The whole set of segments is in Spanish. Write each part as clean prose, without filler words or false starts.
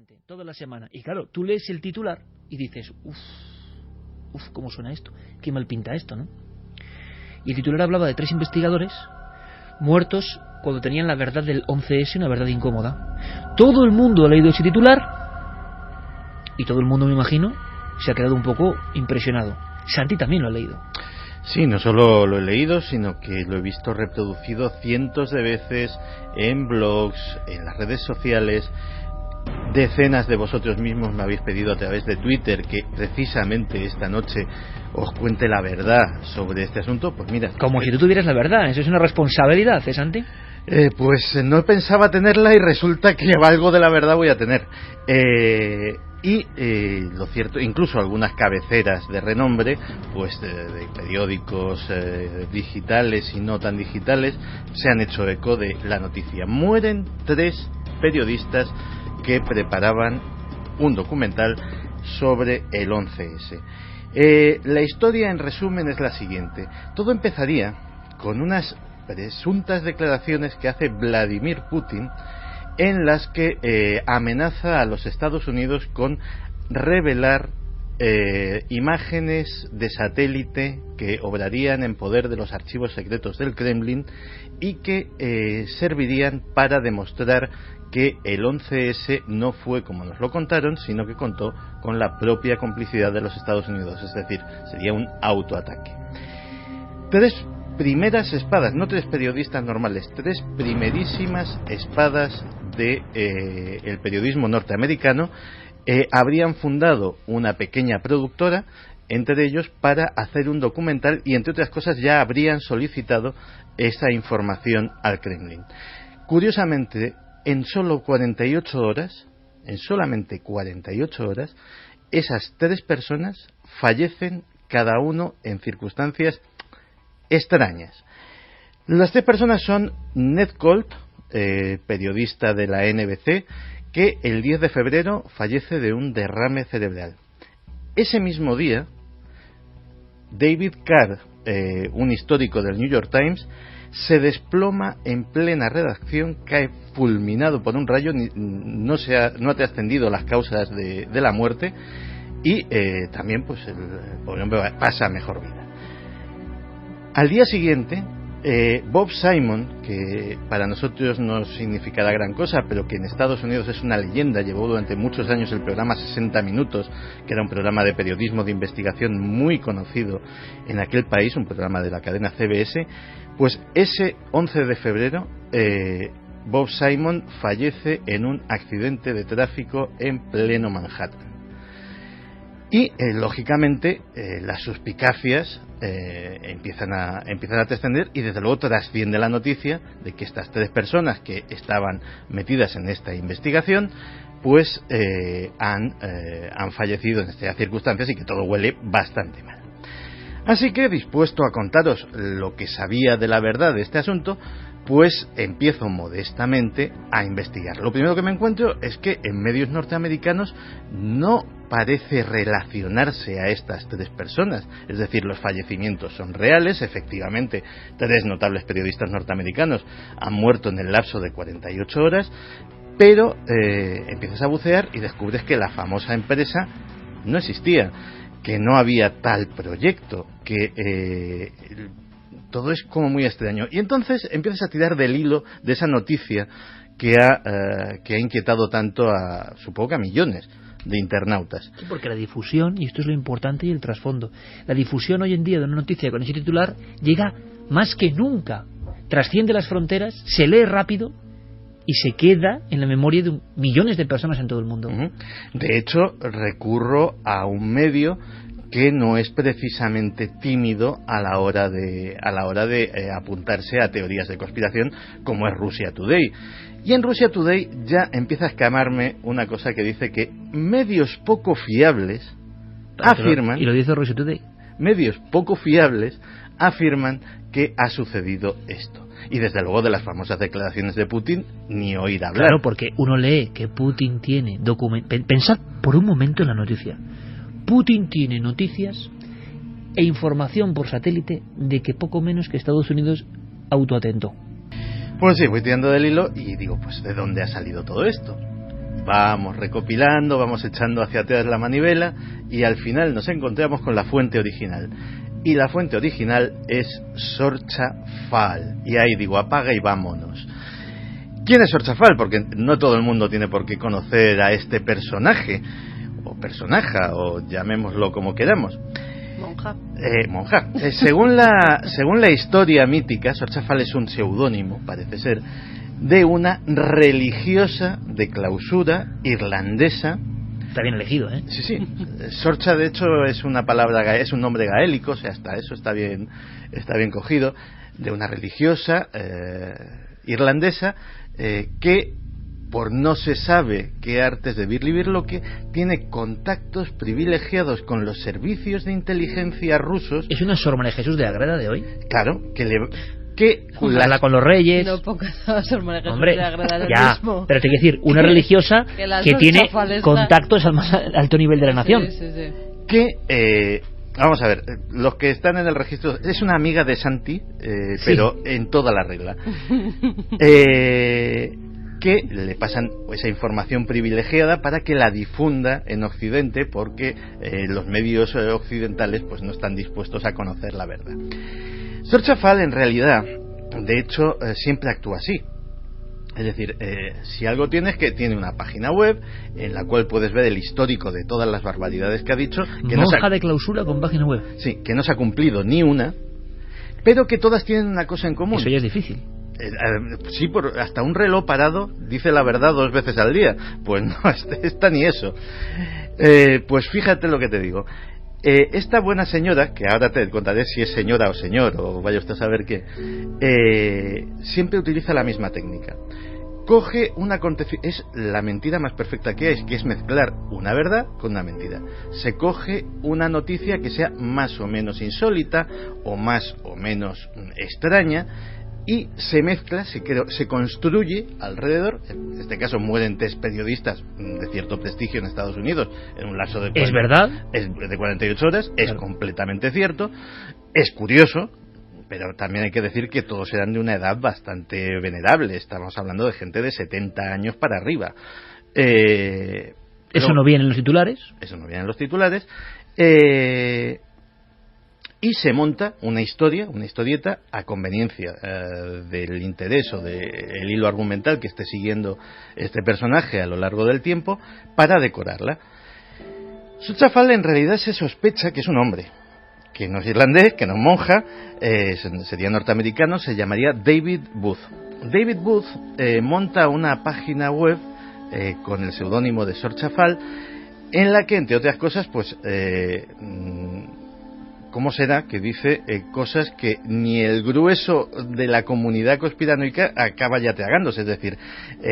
importante, toda la semana. Y claro, tú lees el titular y dices, ¿cómo suena esto? Qué mal pinta esto, ¿no? Y el titular hablaba de 3 investigadores muertos cuando tenían la verdad del 11S, una verdad incómoda. Todo el mundo ha leído ese titular y todo el mundo, me imagino, se ha quedado un poco impresionado. Santi también lo ha leído. Sí, no solo lo he leído, sino que lo he visto reproducido cientos de veces en blogs, en las redes sociales. Decenas de vosotros mismos me habéis pedido a través de Twitter que precisamente esta noche os cuente la verdad sobre este asunto. Pues mira, como si tú tuvieras la verdad, eso es una responsabilidad, ¿eh, Santi? Pues no pensaba tenerla y resulta que algo de la verdad voy a tener. Lo cierto, incluso algunas cabeceras de renombre, pues de periódicos digitales y no tan digitales, se han hecho eco de la noticia. Mueren 3 periodistas que preparaban un documental sobre el 11S. La historia, en resumen, es la siguiente. Todo empezaría con unas presuntas declaraciones que hace Vladimir Putin, en las que amenaza a los Estados Unidos con revelar imágenes de satélite que obrarían en poder de los archivos secretos del Kremlin y que servirían para demostrar que el 11S no fue como nos lo contaron, sino que contó con la propia complicidad de los Estados Unidos, es decir, sería un autoataque. 3 primeras espadas, no 3 periodistas normales, 3 primerísimas espadas de el periodismo norteamericano habrían fundado una pequeña productora, entre ellos, para hacer un documental y, entre otras cosas, ya habrían solicitado esa información al Kremlin. Curiosamente, en solamente 48 horas, esas 3 personas fallecen cada uno en circunstancias extrañas. Las 3 personas son Ned Colt, periodista de la NBC, que el 10 de febrero fallece de un derrame cerebral. Ese mismo día, David Carr, un histórico del New York Times, se desploma en plena redacción, cae fulminado por un rayo, no ha trascendido las causas de la muerte y también pues el pobre hombre pasa mejor vida. Al día siguiente, Bob Simon, que para nosotros no significará gran cosa, pero que en Estados Unidos es una leyenda, llevó durante muchos años el programa 60 Minutos, que era un programa de periodismo de investigación muy conocido en aquel país, un programa de la cadena CBS, pues ese 11 de febrero Bob Simon fallece en un accidente de tráfico en pleno Manhattan. Y lógicamente las suspicacias empiezan a trascender y desde luego trasciende la noticia de que estas 3 personas que estaban metidas en esta investigación pues han fallecido en estas circunstancias y que todo huele bastante mal. Así que, dispuesto a contaros lo que sabía de la verdad de este asunto, pues empiezo modestamente a investigar. Lo primero que me encuentro es que en medios norteamericanos no parece relacionarse a estas 3 personas. Es decir, los fallecimientos son reales, efectivamente 3 notables periodistas norteamericanos han muerto en el lapso de 48 horas, pero empiezas a bucear y descubres que la famosa empresa no existía, que no había tal proyecto, que todo es como muy extraño. Y entonces empiezas a tirar del hilo de esa noticia que ha inquietado tanto supongo que a millones de internautas. Sí, porque la difusión, y esto es lo importante y el trasfondo, la difusión hoy en día de una noticia con ese titular llega más que nunca, trasciende las fronteras, se lee rápido y se queda en la memoria de millones de personas en todo el mundo. De hecho, recurro a un medio que no es precisamente tímido a la hora de apuntarse a teorías de conspiración, como es Russia Today. Y en Russia Today ya empieza a escamarme una cosa que dice que medios poco fiables afirman... ¿Y lo dice Russia Today? Medios poco fiables afirman que ha sucedido esto. Y desde luego de las famosas declaraciones de Putin ni oír hablar. Claro, porque uno lee que Putin tiene pensad por un momento en la noticia. Putin tiene noticias e información por satélite de que poco menos que Estados Unidos autoatentó. Pues sí, voy tirando del hilo y digo, pues ¿de dónde ha salido todo esto? vamos recopilando, vamos echando hacia atrás la manivela y al final nos encontramos con la fuente original. Y la fuente original es Sorchafal. Y ahí digo, apaga y vámonos. ¿Quién es Sorchafal? Porque no todo el mundo tiene por qué conocer a este personaje, o personaja, o llamémoslo como queramos. Monja. Según la historia mítica, Sorchafal es un seudónimo, parece ser, de una religiosa de clausura irlandesa. Está bien elegido, ¿eh? Sí. Sorcha, de hecho, es una palabra, es un nombre gaélico, o sea, hasta eso está bien cogido, de una religiosa irlandesa que, por no se sabe qué artes de birlibirloque, tiene contactos privilegiados con los servicios de inteligencia rusos. ¿Es una Sor María Jesús de Agreda de hoy? Claro, habla con los reyes. No pongas a Sor María Jesús Hombre, de Agreda lo ya, mismo. pero te quiero decir, una religiosa que tiene contactos al más alto nivel de la nación. Sí. Que, vamos a ver, los que están en el registro, es una amiga de Santi, pero en toda la regla. Que le pasan esa información privilegiada para que la difunda en Occidente, porque los medios occidentales pues no están dispuestos a conocer la verdad. Sorchafal, en realidad, de hecho, siempre actúa así. Es decir, si algo tiene es que tiene una página web en la cual puedes ver el histórico de todas las barbaridades que ha dicho. Que Monja de clausura con página web. Sí, que no se ha cumplido ni una, pero que todas tienen una cosa en común. Eso ya es difícil. Sí, hasta un reloj parado dice la verdad 2 veces al día. Pues no, esta ni eso. Pues fíjate lo que te digo. Esta buena señora, que ahora te contaré si es señora o señor, o vaya usted a saber qué, siempre utiliza la misma técnica. Coge un acontecimiento, es la mentira más perfecta que hay, que es mezclar una verdad con una mentira. Se coge una noticia que sea más o menos insólita o más o menos extraña, y se mezcla, se construye alrededor. En este caso mueren 3 periodistas de cierto prestigio en Estados Unidos en un lapso de ¿Es verdad? Es de 48 horas, claro. Es completamente cierto, es curioso, pero también hay que decir que todos eran de una edad bastante venerable. Estamos hablando de gente de 70 años para arriba. Eso no viene en los titulares. Eso no viene en los titulares. Y se monta una historieta a conveniencia del interés o del hilo argumental que esté siguiendo este personaje a lo largo del tiempo para decorarla. Sorchafal en realidad se sospecha que es un hombre, que no es irlandés, que no es monja, sería norteamericano, se llamaría David Booth. David Booth monta una página web con el seudónimo de Sorchafal, en la que, entre otras cosas, pues ¿cómo será que dice cosas que ni el grueso de la comunidad conspiranoica acaba ya tragándose? Es decir,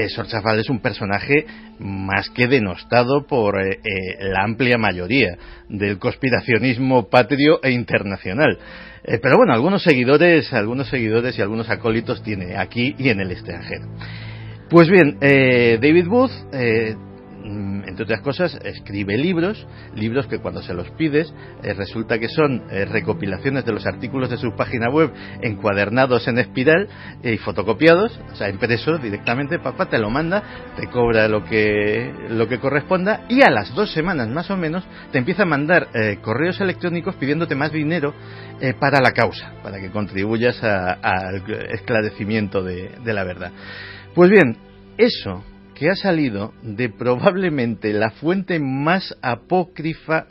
Sorchafal es un personaje más que denostado por la amplia mayoría del conspiracionismo patrio e internacional. Pero bueno, algunos seguidores y algunos acólitos tiene aquí y en el extranjero. Pues bien, David Booth, entre otras cosas, escribe libros que cuando se los pides resulta que son recopilaciones de los artículos de su página web encuadernados en espiral y fotocopiados, o sea, impresos directamente. Papá te lo manda, te cobra lo que corresponda, y a las 2 semanas más o menos te empieza a mandar correos electrónicos pidiéndote más dinero para la causa, para que contribuyas al esclarecimiento de la verdad. Pues bien, eso que ha salido de probablemente la fuente más apócrifa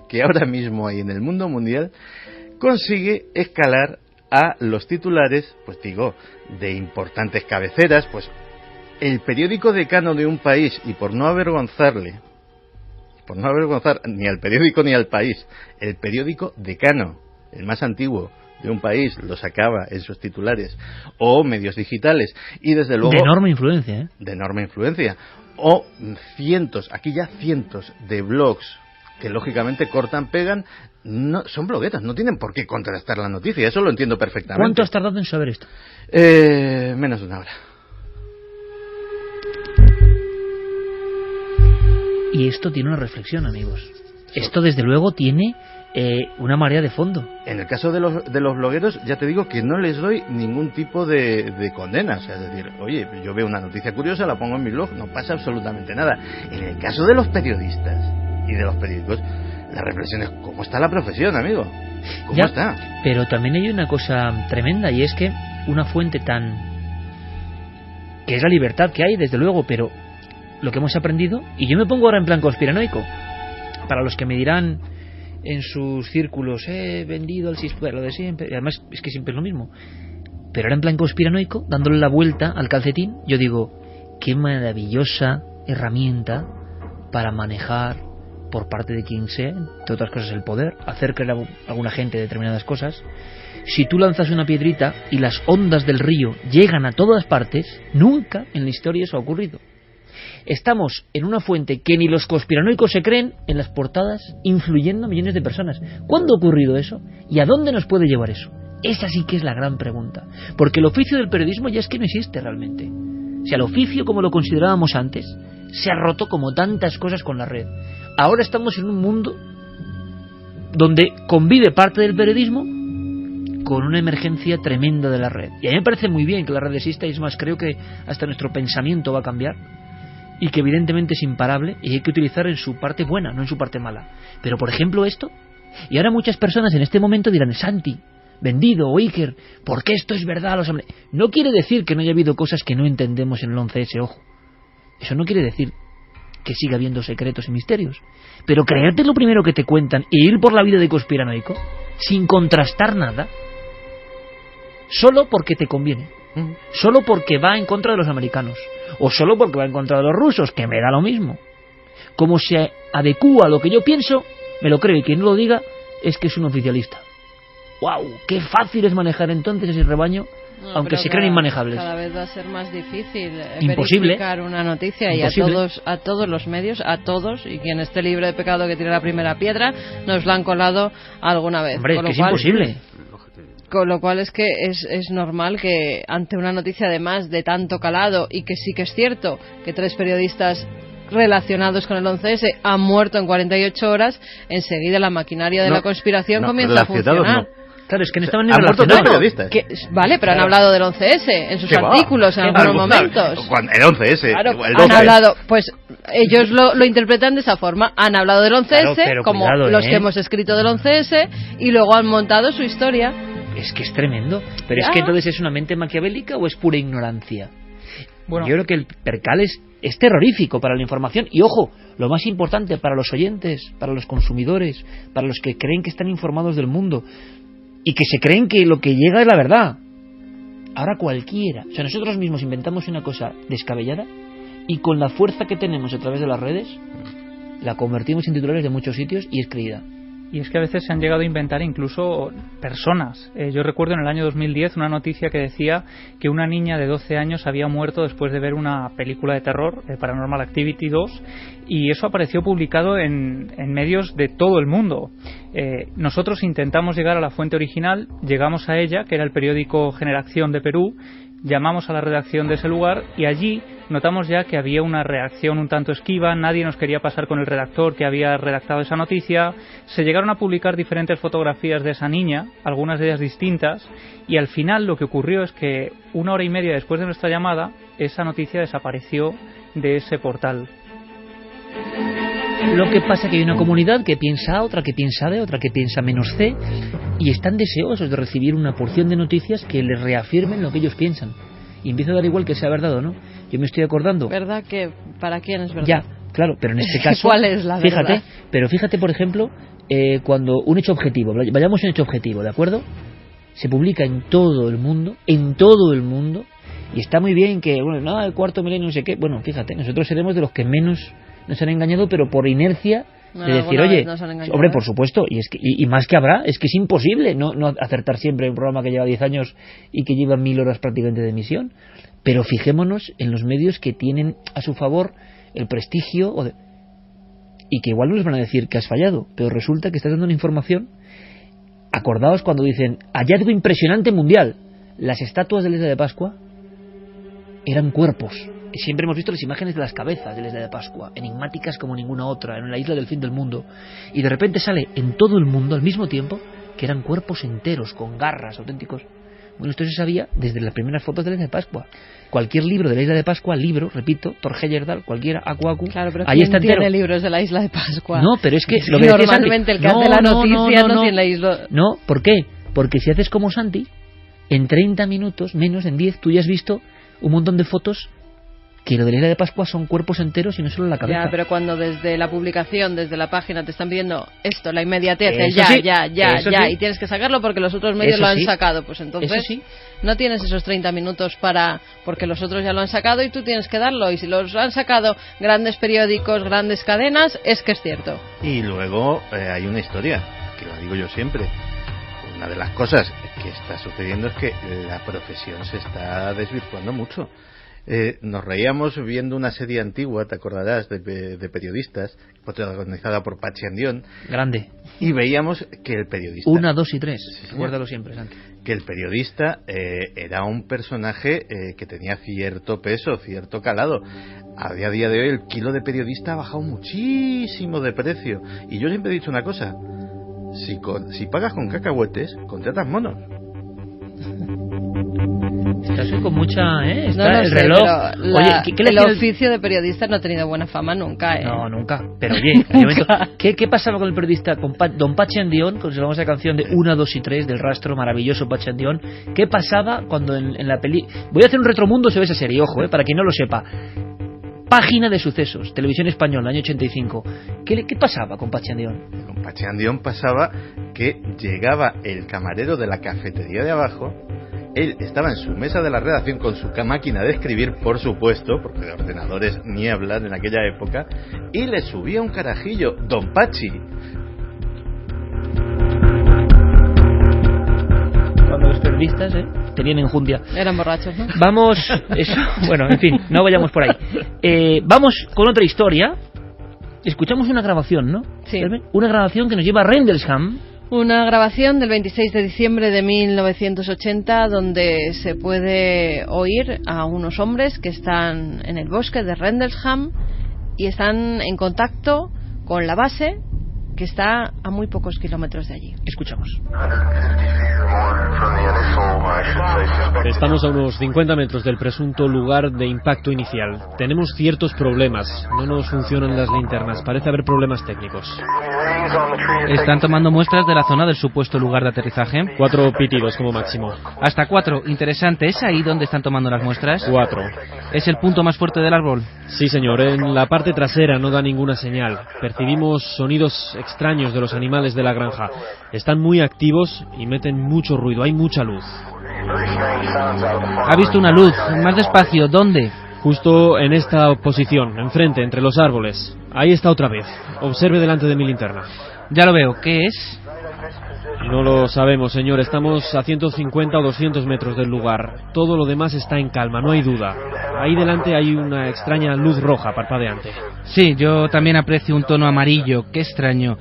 que ahora mismo hay en el mundo mundial, consigue escalar a los titulares, pues digo, de importantes cabeceras. Pues el periódico decano de un país, y por no avergonzar ni al periódico ni al país, el periódico decano, el más antiguo de un país, lo sacaba en sus titulares, o medios digitales, y desde luego de enorme influencia, de enorme influencia, o cientos de blogs que lógicamente cortan, pegan, no son bloguetas, no tienen por qué contrastar la noticia. Eso lo entiendo perfectamente. ¿Cuánto has tardado en saber esto? Menos de 1 hora. Y esto tiene una reflexión, amigos. esto desde luego tiene una marea de fondo. En el caso de los blogueros, ya te digo que no les doy ningún tipo de condena. O sea, es decir, oye, yo veo una noticia curiosa, la pongo en mi blog, no pasa absolutamente nada. En el caso de los periodistas y de los periódicos, la reflexión es: ¿cómo está la profesión, amigo? ¿Cómo está? Pero también hay una cosa tremenda, y es que una fuente que es la libertad que hay, desde luego, pero lo que hemos aprendido, y yo me pongo ahora en plan conspiranoico, para los que me dirán en sus círculos, he vendido al sistema, lo de siempre, y además es que siempre es lo mismo, pero ahora en plan conspiranoico, dándole la vuelta al calcetín, yo digo, qué maravillosa herramienta para manejar por parte de quien sea, entre otras cosas el poder, hacer creer a alguna gente determinadas cosas. Si tú lanzas una piedrita y las ondas del río llegan a todas partes, nunca en la historia eso ha ocurrido. Estamos en una fuente que ni los conspiranoicos se creen, en las portadas, influyendo a millones de personas. ¿Cuándo ha ocurrido eso? ¿Y a dónde nos puede llevar eso? Esa sí que es la gran pregunta. Porque el oficio del periodismo ya es que no existe realmente. O sea, el oficio como lo considerábamos antes se ha roto como tantas cosas con la red. Ahora estamos en un mundo donde convive parte del periodismo con una emergencia tremenda de la red. Y a mí me parece muy bien que la red exista, y es más, creo que hasta nuestro pensamiento va a cambiar, y que evidentemente es imparable y hay que utilizar en su parte buena, no en su parte mala. Pero por ejemplo esto, y ahora muchas personas en este momento dirán, Santi, vendido o Iker, ¿por qué esto es verdad? No quiere decir que no haya habido cosas que no entendemos en el 11S, ojo. Eso no quiere decir que siga habiendo secretos y misterios. Pero creerte lo primero que te cuentan e ir por la vida de conspiranoico, sin contrastar nada, solo porque te conviene, solo porque va en contra de los americanos, o solo porque va en contra de los rusos, que me da lo mismo. Como se adecúa a lo que yo pienso, me lo creo, y quien no lo diga es que es un oficialista. ¡Wow! ¡Qué fácil es manejar entonces ese rebaño! No, aunque se creen inmanejables. Cada vez va a ser más difícil verificar una noticia. Imposible. Y a todos los medios, a todos, y quien esté libre de pecado que tire la primera piedra, nos la han colado alguna vez. Hombre, que es imposible. Con lo cual es que es normal que ante una noticia además de tanto calado, y que sí que es cierto que 3 periodistas relacionados con el 11S han muerto en 48 horas, enseguida la maquinaria de la conspiración comienza a funcionar. Claro, es que no estaban ni relacionados. Vale, pero han hablado del 11S en sus artículos en algunos momentos. El 11S. Claro, han hablado, pues ellos lo interpretan de esa forma. Han hablado del 11S, como cuidado, los que hemos escrito del 11S, y luego han montado su historia. Es que es tremendo. Pero es que entonces, ¿es una mente maquiavélica o es pura ignorancia? Bueno, yo creo que el percal es terrorífico para la información. Y ojo, lo más importante para los oyentes, para los consumidores, para los que creen que están informados del mundo y que se creen que lo que llega es la verdad. Ahora cualquiera, o sea, nosotros mismos inventamos una cosa descabellada y con la fuerza que tenemos a través de las redes la convertimos en titulares de muchos sitios y es creída. Y es que a veces se han llegado a inventar incluso personas. Yo recuerdo en el año 2010 una noticia que decía que una niña de 12 años había muerto después de ver una película de terror, Paranormal Activity 2, y eso apareció publicado en medios de todo el mundo. Nosotros intentamos llegar a la fuente original, llegamos a ella, que era el periódico Generación de Perú, llamamos a la redacción de ese lugar y allí notamos ya que había una reacción un tanto esquiva, nadie nos quería pasar con el redactor que había redactado esa noticia, se llegaron a publicar diferentes fotografías de esa niña, algunas de ellas distintas, y al final lo que ocurrió es que 1 hora y media después de nuestra llamada, esa noticia desapareció de ese portal. Lo que pasa es que hay una comunidad que piensa A, otra que piensa B, otra que piensa menos C, y están deseosos de recibir una porción de noticias que les reafirmen lo que ellos piensan. Y empieza a dar igual que sea verdad o no. Yo me estoy acordando... ¿Verdad que para quién es verdad? Ya, claro, pero en este caso... ¿Cuál es la verdad? Fíjate, pero fíjate, por ejemplo, cuando un hecho objetivo, vayamos a un hecho objetivo, ¿de acuerdo? Se publica en todo el mundo, y está muy bien que, bueno, no, el cuarto milenio, no sé qué. Bueno, fíjate, nosotros seremos de los que menos nos han engañado, pero por inercia de decir, oye, hombre, por supuesto, y más que habrá, es que es imposible no acertar siempre un programa que lleva 10 años y que lleva 1000 horas prácticamente de emisión. Pero fijémonos en los medios que tienen a su favor el prestigio y que igual no les van a decir que has fallado, pero resulta que estás dando una información. Acordaos cuando dicen hallazgo impresionante mundial, las estatuas del día de Pascua eran cuerpos siempre hemos visto las imágenes de las cabezas de la isla de Pascua, enigmáticas como ninguna otra, en la isla del fin del mundo, y de repente sale en todo el mundo al mismo tiempo que eran cuerpos enteros, con garras, auténticos. Bueno, esto se sabía desde las primeras fotos de la isla de Pascua. Cualquier libro de la isla de Pascua, repito, Thor Heyerdahl, cualquiera, Aku Aku, claro, pero ahí está entero. ¿Quién tiene libros de la isla de Pascua? No, pero es que lo que normalmente el que hace la noticia no tiene la isla. No, ¿por qué? Porque si haces como Santi, en 30 minutos, menos, en 10, tú ya has visto un montón de fotos que lo de la isla de Pascua son cuerpos enteros y no solo la cabeza. Ya, pero cuando desde la publicación, desde la página te están pidiendo esto, la inmediatez, eso sí, ya, y tienes que sacarlo porque los otros medios eso lo han sí, sacado, pues entonces sí, no tienes esos 30 minutos porque los otros ya lo han sacado y tú tienes que darlo, y si los han sacado grandes periódicos, grandes cadenas, es que es cierto. Y luego hay una historia, que lo digo yo siempre. Una de las cosas que está sucediendo es que la profesión se está desvirtuando mucho. Nos reíamos viendo una serie antigua, te acordarás, de periodistas, protagonizada por Pachi Andión. Grande. Y veíamos que el periodista... 1, 2 y 3, sí, recuérdalo siempre, Santi. Que el periodista era un personaje que tenía cierto peso, cierto calado. A día de hoy el kilo de periodista ha bajado muchísimo de precio. Y yo siempre he dicho una cosa, si pagas con cacahuetes, contratas monos. Estás con mucha... Está no, el reloj. Oye, el oficio de periodista no ha tenido buena fama nunca, No, nunca. Pero oye, momento, ¿qué pasaba con el periodista, con don Pachi Andión, con la famosa canción de 1, 2 y 3 del rastro maravilloso Pachi Andión? ¿Qué pasaba cuando en la peli... Voy a hacer un retromundo sobre esa serie, ojo, para quien no lo sepa. Página de sucesos, Televisión Española, año 85. ¿Qué pasaba con Pachi Andión? Con Pachi Andión pasaba que llegaba el camarero de la cafetería de abajo. Él estaba en su mesa de la redacción con su máquina de escribir, por supuesto, porque de ordenadores ni hablar en aquella época, y le subía un carajillo, don Pachi. Cuando los periodistas tenían enjundia. Eran borrachos, ¿no? Vamos, eso, bueno, en fin, no vayamos por ahí. Vamos con otra historia. Escuchamos una grabación, ¿no? Sí. Una grabación que nos lleva a Rendlesham. Una grabación del 26 de diciembre de 1980 donde se puede oír a unos hombres que están en el bosque de Rendlesham y están en contacto con la base que está a muy pocos kilómetros de allí. Escuchamos. Estamos a unos 50 metros del presunto lugar de impacto inicial. Tenemos ciertos problemas. No nos funcionan las linternas. Parece haber problemas técnicos. ¿Están tomando muestras de la zona del supuesto lugar de aterrizaje? 4 pitidos como máximo. Hasta 4. Interesante. ¿Es ahí donde están tomando las muestras? 4. ¿Es el punto más fuerte del árbol? Sí, señor. En la parte trasera no da ninguna señal. Percibimos sonidos extraños de los animales de la granja. Están muy activos y meten mucho ruido. Hay mucha luz. Ha visto una luz. Más despacio. ¿Dónde? Justo en esta posición, enfrente, entre los árboles. Ahí está otra vez. Observe delante de mi linterna. Ya lo veo. ¿Qué es? No lo sabemos, señor. Estamos a 150 o 200 metros del lugar. Todo lo demás está en calma, no hay duda. Ahí delante hay una extraña luz roja parpadeante. Sí, yo también aprecio un tono amarillo. Qué extraño.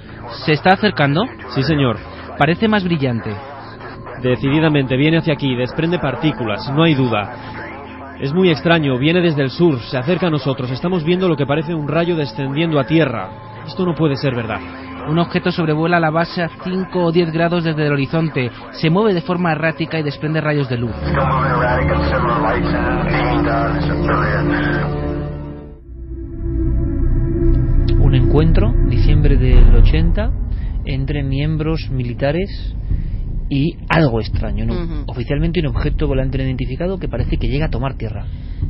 ¿Se está acercando? Sí, señor. Parece más brillante. Decididamente viene hacia aquí, desprende partículas, no hay duda. Es muy extraño, viene desde el sur, se acerca a nosotros. Estamos viendo lo que parece un rayo descendiendo a tierra. Esto no puede ser verdad. Un objeto sobrevuela la base a 5 o 10 grados desde el horizonte. Se mueve de forma errática y desprende rayos de luz. Un encuentro, diciembre del 80, entre miembros militares y algo extraño, ¿no? Uh-huh. Oficialmente un objeto volante no identificado que parece que llega a tomar tierra.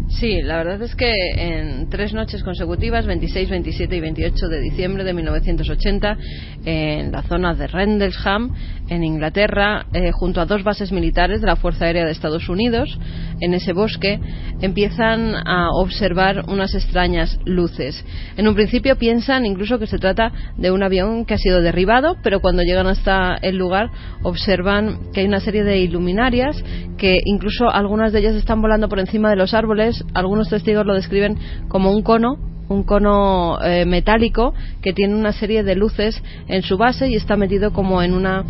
Sí, la verdad es que en 3 noches consecutivas, 26, 27 y 28 de diciembre de 1980, en la zona de Rendlesham, en Inglaterra, junto a 2 bases militares de la Fuerza Aérea de Estados Unidos, en ese bosque, empiezan a observar unas extrañas luces. En un principio piensan incluso que se trata de un avión que ha sido derribado, pero cuando llegan hasta el lugar observan que hay una serie de iluminarias, que incluso algunas de ellas están volando por encima de los árboles. Algunos testigos lo describen como un cono metálico que tiene una serie de luces en su base y está metido como en una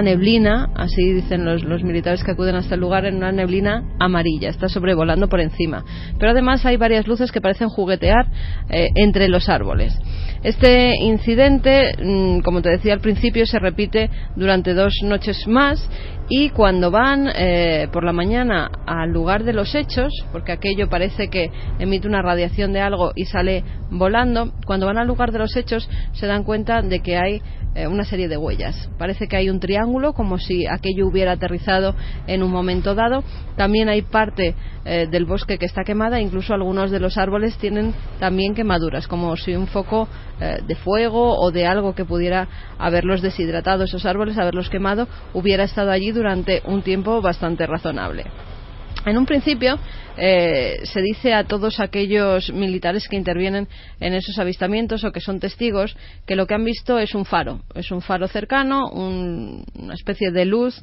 neblina, así dicen los militares que acuden a este lugar, en una neblina amarilla, está sobrevolando por encima. Pero además hay varias luces que parecen juguetear entre los árboles. Este incidente, como te decía al principio, se repite durante 2 noches más, y cuando van por la mañana al lugar de los hechos, porque aquello parece que emite una radiación de algo y sale volando, cuando van al lugar de los hechos se dan cuenta de que hay una serie de huellas. Parece que hay un triángulo, como si aquello hubiera aterrizado en un momento dado. También hay parte del bosque que está quemada, incluso algunos de los árboles tienen también quemaduras, como si un foco de fuego o de algo que pudiera haberlos deshidratado, esos árboles, haberlos quemado, hubiera estado allí durante un tiempo bastante razonable. En un principio se dice a todos aquellos militares que intervienen en esos avistamientos o que son testigos que lo que han visto es un faro cercano, una especie de luz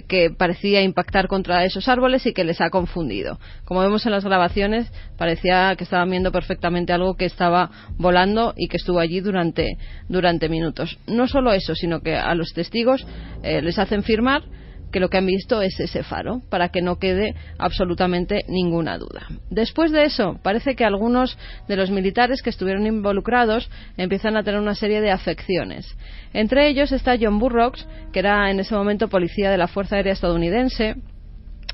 que parecía impactar contra esos árboles y que les ha confundido. Como vemos en las grabaciones, parecía que estaban viendo perfectamente algo que estaba volando y que estuvo allí durante minutos. No solo eso, sino que a los testigos les hacen firmar que lo que han visto es ese faro, para que no quede absolutamente ninguna duda. Después de eso, parece que algunos de los militares que estuvieron involucrados empiezan a tener una serie de afecciones. Entre ellos está John Burroughs, que era en ese momento policía de la Fuerza Aérea estadounidense,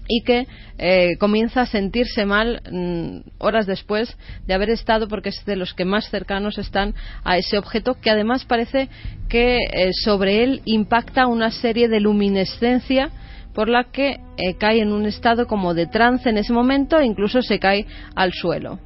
y que comienza a sentirse mal horas después de haber estado, porque es de los que más cercanos están a ese objeto, que además parece que sobre él impacta una serie de luminescencia por la que cae en un estado como de trance en ese momento e incluso se cae al suelo.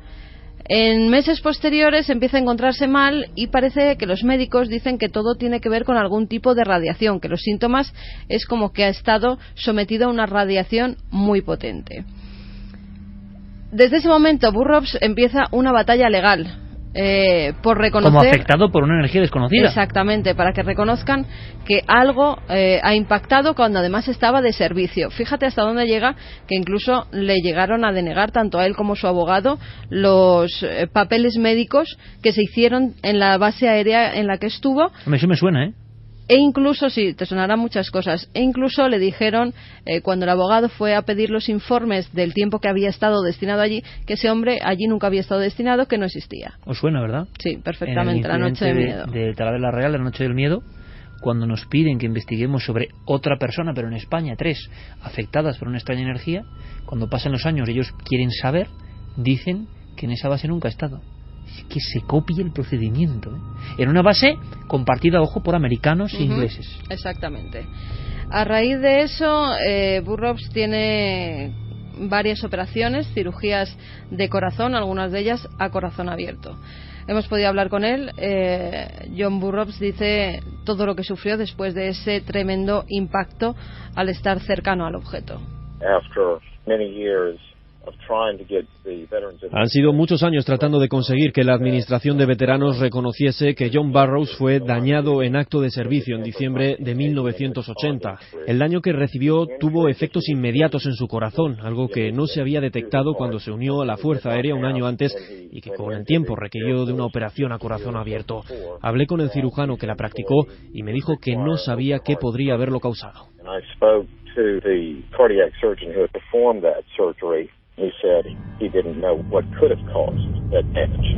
En meses posteriores empieza a encontrarse mal y parece que los médicos dicen que todo tiene que ver con algún tipo de radiación, que los síntomas es como que ha estado sometido a una radiación muy potente. Desde ese momento Burroughs empieza una batalla legal por reconocer, como afectado por una energía desconocida. Exactamente, para que reconozcan que algo ha impactado cuando además estaba de servicio. Fíjate hasta dónde llega, que incluso le llegaron a denegar tanto a él como a su abogado los papeles médicos que se hicieron en la base aérea en la que estuvo. Eso me suena, ¿eh? E incluso, sí, te sonarán muchas cosas, e incluso le dijeron, cuando el abogado fue a pedir los informes del tiempo que había estado destinado allí, que ese hombre allí nunca había estado destinado, que no existía. ¿Os suena, verdad? Sí, perfectamente, La Noche del Miedo. De Talavera Real, La Noche del Miedo, cuando nos piden que investiguemos sobre otra persona, pero en España, 3 afectadas por una extraña energía, cuando pasan los años ellos quieren saber, dicen que en esa base nunca ha estado. Es que se copia el procedimiento, ¿eh? En una base compartida, ojo, por americanos e ingleses. Exactamente. A raíz de eso, Burroughs tiene varias operaciones, cirugías de corazón, algunas de ellas a corazón abierto. Hemos podido hablar con él. John Burroughs dice todo lo que sufrió después de ese tremendo impacto al estar cercano al objeto. Han sido muchos años tratando de conseguir que la Administración de Veteranos reconociese que John Burroughs fue dañado en acto de servicio en diciembre de 1980. El daño que recibió tuvo efectos inmediatos en su corazón, algo que no se había detectado cuando se unió a la Fuerza Aérea un año antes y que con el tiempo requirió de una operación a corazón abierto. Hablé con el cirujano que la practicó y me dijo que no sabía qué podría haberlo causado. He said he didn't know what could have caused that damage.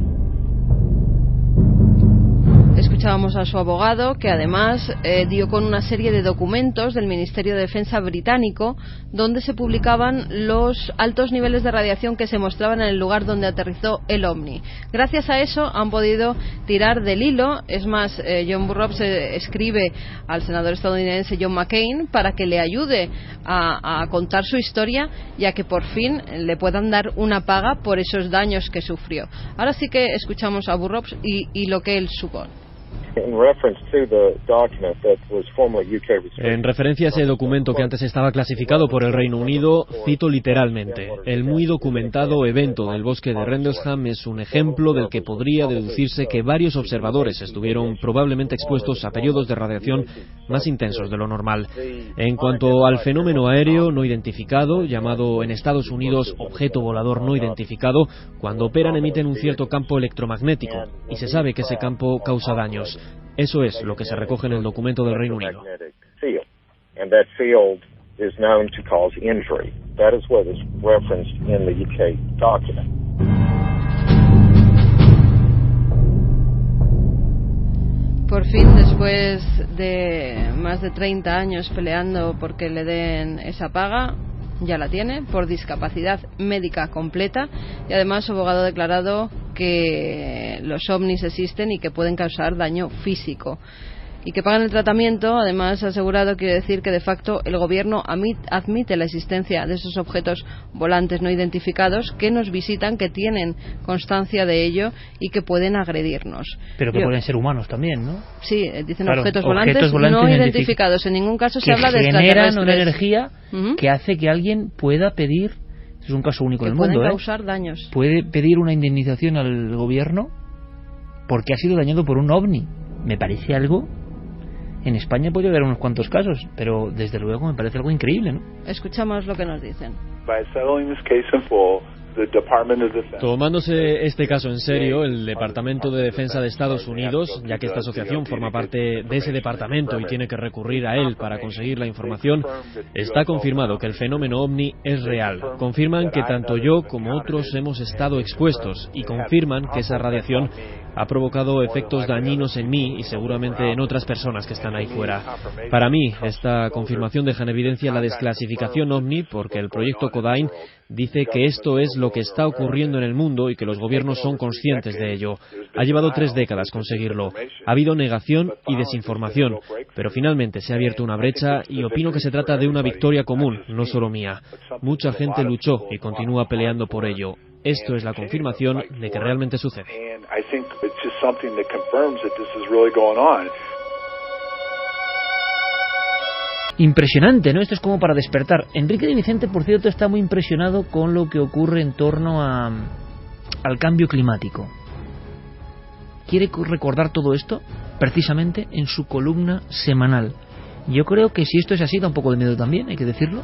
Escuchábamos a su abogado, que además dio con una serie de documentos del Ministerio de Defensa británico donde se publicaban los altos niveles de radiación que se mostraban en el lugar donde aterrizó el OVNI. Gracias a eso han podido tirar del hilo. Es más, John Burroughs escribe al senador estadounidense John McCain para que le ayude a contar su historia y a que por fin le puedan dar una paga por esos daños que sufrió. Ahora sí que escuchamos a Burroughs y lo que él supone. En referencia a ese documento que antes estaba clasificado por el Reino Unido, cito literalmente: el muy documentado evento del bosque de Rendlesham es un ejemplo del que podría deducirse que varios observadores estuvieron probablemente expuestos a periodos de radiación más intensos de lo normal. En cuanto al fenómeno aéreo no identificado, llamado en Estados Unidos objeto volador no identificado, cuando operan emiten un cierto campo electromagnético y se sabe que ese campo causa daños. Eso es lo que se recoge en el documento del Reino Unido. Por fin, después de más de 30 años peleando porque le den esa paga, ya la tiene, por discapacidad médica completa, y además su abogado ha declarado que los ovnis existen y que pueden causar daño físico y que pagan el tratamiento. Además ha asegurado, quiere decir, que de facto el gobierno admite la existencia de esos objetos volantes no identificados que nos visitan, que tienen constancia de ello y que pueden agredirnos. Pero que pueden ser humanos también, ¿no? Sí, dicen claro, objetos volantes no identificados. En ningún caso se habla de extraterrestres. Que generan una energía que hace que alguien pueda pedir, es un caso único en el mundo, pueden causar daños. Puede pedir una indemnización al gobierno porque ha sido dañado por un ovni. Me parece algo... En España puede haber unos cuantos casos, pero desde luego me parece algo increíble, ¿no? Escuchamos lo que nos dicen. Tomándose este caso en serio, el Departamento de Defensa de Estados Unidos, ya que esta asociación forma parte de ese departamento y tiene que recurrir a él para conseguir la información, está confirmado que el fenómeno ovni es real. Confirman que tanto yo como otros hemos estado expuestos y confirman que esa radiación ha provocado efectos dañinos en mí y seguramente en otras personas que están ahí fuera. Para mí, esta confirmación deja en evidencia la desclasificación ovni porque el proyecto Kodine dice que esto es lo que está ocurriendo en el mundo y que los gobiernos son conscientes de ello. Ha llevado 3 décadas conseguirlo. Ha habido negación y desinformación, pero finalmente se ha abierto una brecha y opino que se trata de una victoria común, no solo mía. Mucha gente luchó y continúa peleando por ello. Esto es la confirmación de que realmente sucede. Impresionante, ¿no? Esto es como para despertar. Enrique de Vicente, por cierto, está muy impresionado con lo que ocurre en torno al cambio climático. Quiere recordar todo esto precisamente en su columna semanal. Yo creo que si esto es así, da un poco de miedo también, hay que decirlo,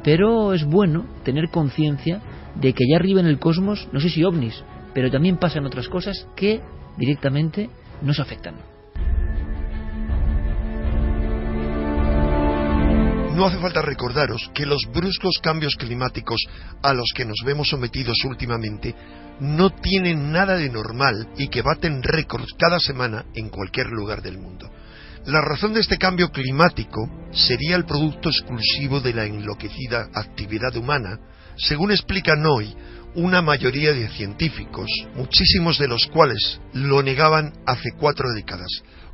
pero es bueno tener conciencia de que allá arriba en el cosmos, no sé si ovnis, pero también pasan otras cosas que directamente nos afectan. No hace falta recordaros que los bruscos cambios climáticos a los que nos vemos sometidos últimamente no tienen nada de normal y que baten récords cada semana en cualquier lugar del mundo. La razón de este cambio climático sería el producto exclusivo de la enloquecida actividad humana, según explican hoy una mayoría de científicos, muchísimos de los cuales lo negaban hace 4 décadas,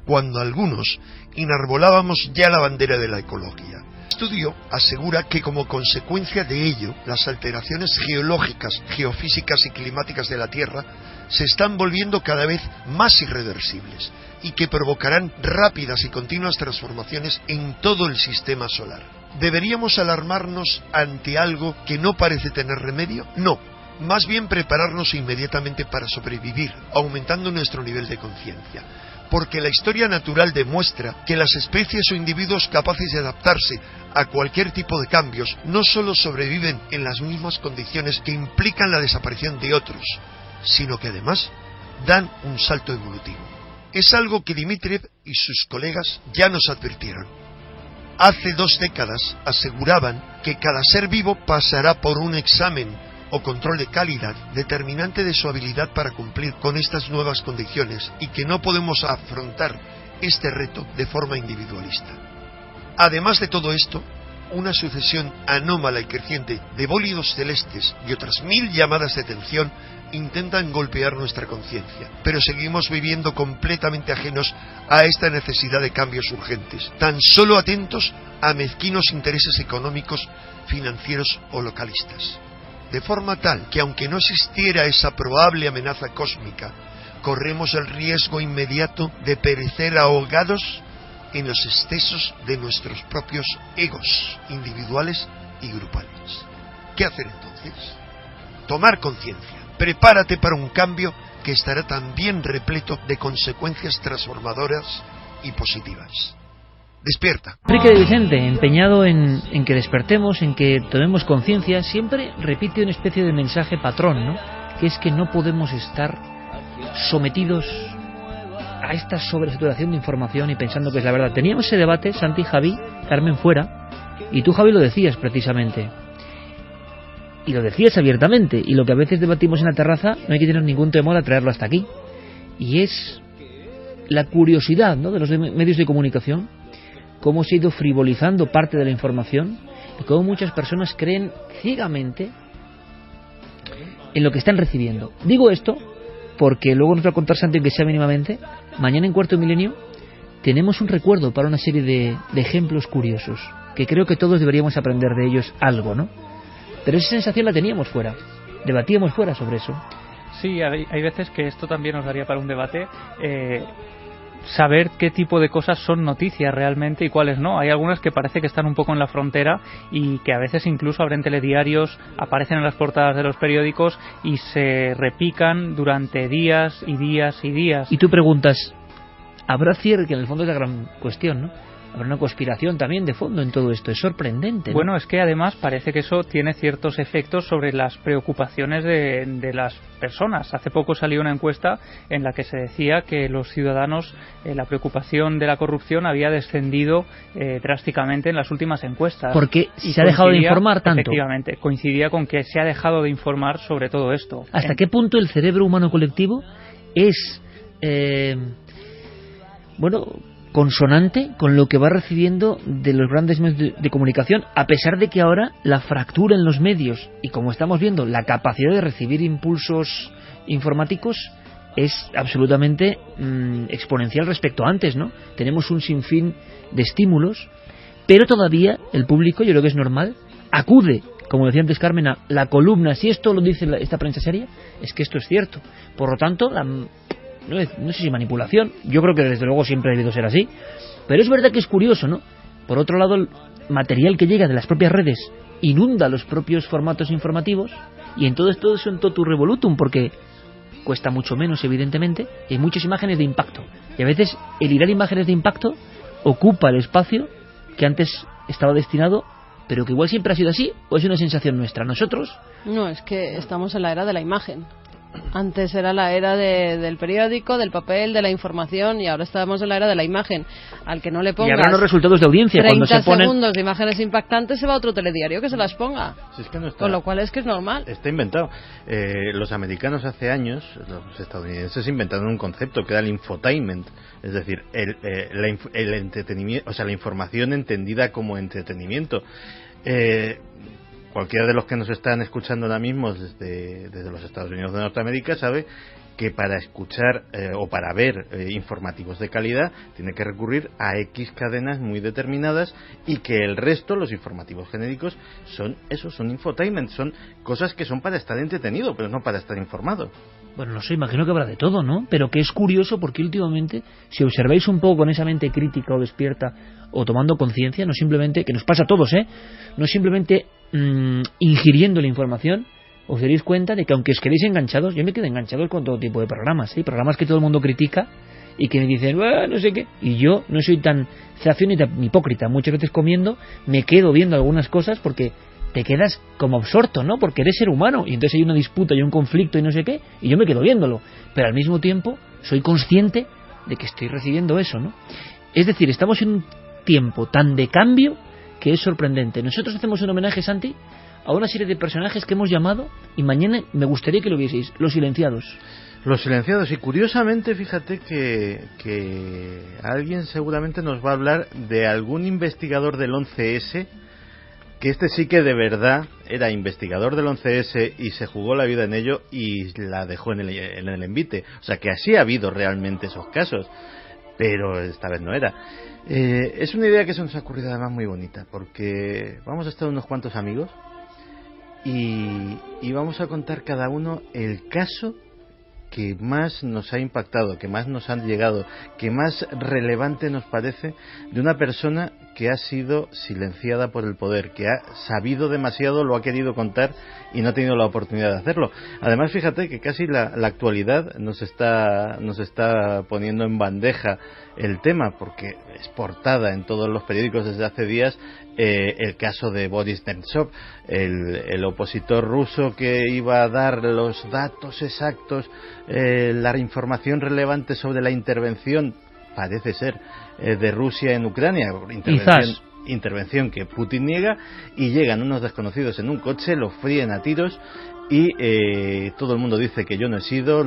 cuando algunos enarbolábamos ya la bandera de la ecología. El estudio asegura que como consecuencia de ello, las alteraciones geológicas, geofísicas y climáticas de la Tierra se están volviendo cada vez más irreversibles y que provocarán rápidas y continuas transformaciones en todo el sistema solar. ¿Deberíamos alarmarnos ante algo que no parece tener remedio? No, más bien prepararnos inmediatamente para sobrevivir, aumentando nuestro nivel de conciencia. Porque la historia natural demuestra que las especies o individuos capaces de adaptarse a cualquier tipo de cambios no solo sobreviven en las mismas condiciones que implican la desaparición de otros, sino que además dan un salto evolutivo. Es algo que Dmitriev y sus colegas ya nos advirtieron. Hace 2 décadas aseguraban que cada ser vivo pasará por un examen o control de calidad determinante de su habilidad para cumplir con estas nuevas condiciones y que no podemos afrontar este reto de forma individualista. Además de todo esto, una sucesión anómala y creciente de bólidos celestes y otras 1000 llamadas de atención intentan golpear nuestra conciencia, pero seguimos viviendo completamente ajenos a esta necesidad de cambios urgentes, tan solo atentos a mezquinos intereses económicos, financieros o localistas. De forma tal que aunque no existiera esa probable amenaza cósmica, corremos el riesgo inmediato de perecer ahogados en los excesos de nuestros propios egos individuales y grupales. ¿Qué hacer entonces? Tomar conciencia. Prepárate para un cambio que estará también repleto de consecuencias transformadoras y positivas. Despierta. Enrique de Vicente, empeñado en que despertemos, en que tomemos conciencia, siempre repite una especie de mensaje patrón, ¿no? Que es que no podemos estar sometidos a esta sobresaturación de información y pensando que es la verdad. Teníamos ese debate, Santi, Javi, Carmen fuera, y tú, Javi, lo decías precisamente. Y lo decías abiertamente, y lo que a veces debatimos en la terraza no hay que tener ningún temor a traerlo hasta aquí. Y es la curiosidad, ¿no?, de los medios de comunicación, cómo se ha ido frivolizando parte de la información y cómo muchas personas creen ciegamente en lo que están recibiendo. Digo esto porque luego nos va a contar Santi, que sea mínimamente, mañana en Cuarto Milenio tenemos un recuerdo para una serie de ejemplos curiosos, que creo que todos deberíamos aprender de ellos algo, ¿no? Pero esa sensación la teníamos fuera, debatíamos fuera sobre eso. Sí, hay veces que esto también nos daría para un debate, saber qué tipo de cosas son noticias realmente y cuáles no. Hay algunas que parece que están un poco en la frontera y que a veces incluso abren telediarios, aparecen en las portadas de los periódicos y se repican durante días y días y días. Y tú preguntas, ¿habrá cierre? Que en el fondo es la gran cuestión, ¿no? Habrá una conspiración también de fondo en todo esto. Es sorprendente, ¿no? Bueno, es que además parece que eso tiene ciertos efectos sobre las preocupaciones de las personas. Hace poco salió una encuesta en la que se decía que los ciudadanos, la preocupación de la corrupción había descendido drásticamente en las últimas encuestas. Porque se ha dejado de informar tanto. Efectivamente, coincidía con que se ha dejado de informar sobre todo esto. ¿Hasta qué punto el cerebro humano colectivo es consonante con lo que va recibiendo de los grandes medios de comunicación, a pesar de que ahora la fractura en los medios y, como estamos viendo, la capacidad de recibir impulsos informáticos es absolutamente exponencial respecto a antes, ¿no? Tenemos un sinfín de estímulos, pero todavía el público, yo creo que es normal, acude, como decía antes Carmen, a la columna. Si esto lo dice esta prensa seria, es que esto es cierto. Por lo tanto, no sé si manipulación, yo creo que desde luego siempre ha debido ser así, pero es verdad que es curioso, ¿no? Por otro lado, el material que llega de las propias redes inunda los propios formatos informativos, y en todo esto es un totum revolutum, porque cuesta mucho menos, evidentemente, y hay muchas imágenes de impacto, y a veces el hilar imágenes de impacto ocupa el espacio que antes estaba destinado, pero que igual siempre ha sido así, o es una sensación nuestra. Nosotros... No, es que estamos en la era de la imagen. Antes era la era del periódico, del papel, de la información, y ahora estamos en la era de la imagen. Al que no le pongas, y habrá los resultados de audiencia 30 cuando se ponen segundos de imágenes impactantes, se va a otro telediario que se las ponga. Si es que no está, con lo cual es que es normal. Está inventado. Los americanos hace años, los estadounidenses, inventaron un concepto que era el infotainment, es decir, el entretenimiento, o sea, la información entendida como entretenimiento. Cualquiera de los que nos están escuchando ahora mismo desde los Estados Unidos de Norteamérica sabe que para escuchar o para ver informativos de calidad tiene que recurrir a X cadenas muy determinadas, y que el resto, los informativos genéricos, son infotainment, son cosas que son para estar entretenido, pero no para estar informado. Bueno, no sé, imagino que habrá de todo, ¿no? Pero que es curioso porque últimamente, si observáis un poco con esa mente crítica o despierta o tomando conciencia, no simplemente, que nos pasa a todos, no simplemente ingiriendo la información, os daréis cuenta de que aunque os quedéis enganchados, yo me quedo enganchado con todo tipo de programas, programas que todo el mundo critica y que me dicen, no sé qué, y yo no soy tan zafión ni tan hipócrita. Muchas veces comiendo me quedo viendo algunas cosas porque te quedas como absorto, ¿no? Porque eres ser humano, y entonces hay una disputa y un conflicto y no sé qué, y yo me quedo viéndolo, pero al mismo tiempo soy consciente de que estoy recibiendo eso, ¿no? Es decir, estamos en un tiempo tan de cambio que es sorprendente. Nosotros hacemos un homenaje, Santi, a una serie de personajes que hemos llamado, y mañana me gustaría que lo vieseis, los silenciados. Los silenciados, y curiosamente, fíjate que alguien seguramente nos va a hablar de algún investigador del 11S, que este sí que de verdad era investigador del 11S y se jugó la vida en ello y la dejó en el envite. O sea, que así ha habido realmente esos casos, pero esta vez no era. Es una idea que se nos ha ocurrido además muy bonita, porque vamos a estar unos cuantos amigos y vamos a contar cada uno el caso que más nos ha impactado, que más nos han llegado, que más relevante nos parece de una persona que ha sido silenciada por el poder, que ha sabido demasiado, lo ha querido contar y no ha tenido la oportunidad de hacerlo. Además, fíjate que casi la actualidad nos está poniendo en bandeja el tema, porque es portada en todos los periódicos desde hace días el caso de Boris Nemtsov, el opositor ruso que iba a dar los datos exactos, la información relevante sobre la intervención, parece ser, de Rusia en Ucrania, intervención que Putin niega, y llegan unos desconocidos en un coche, lo fríen a tiros y todo el mundo dice que yo no he sido,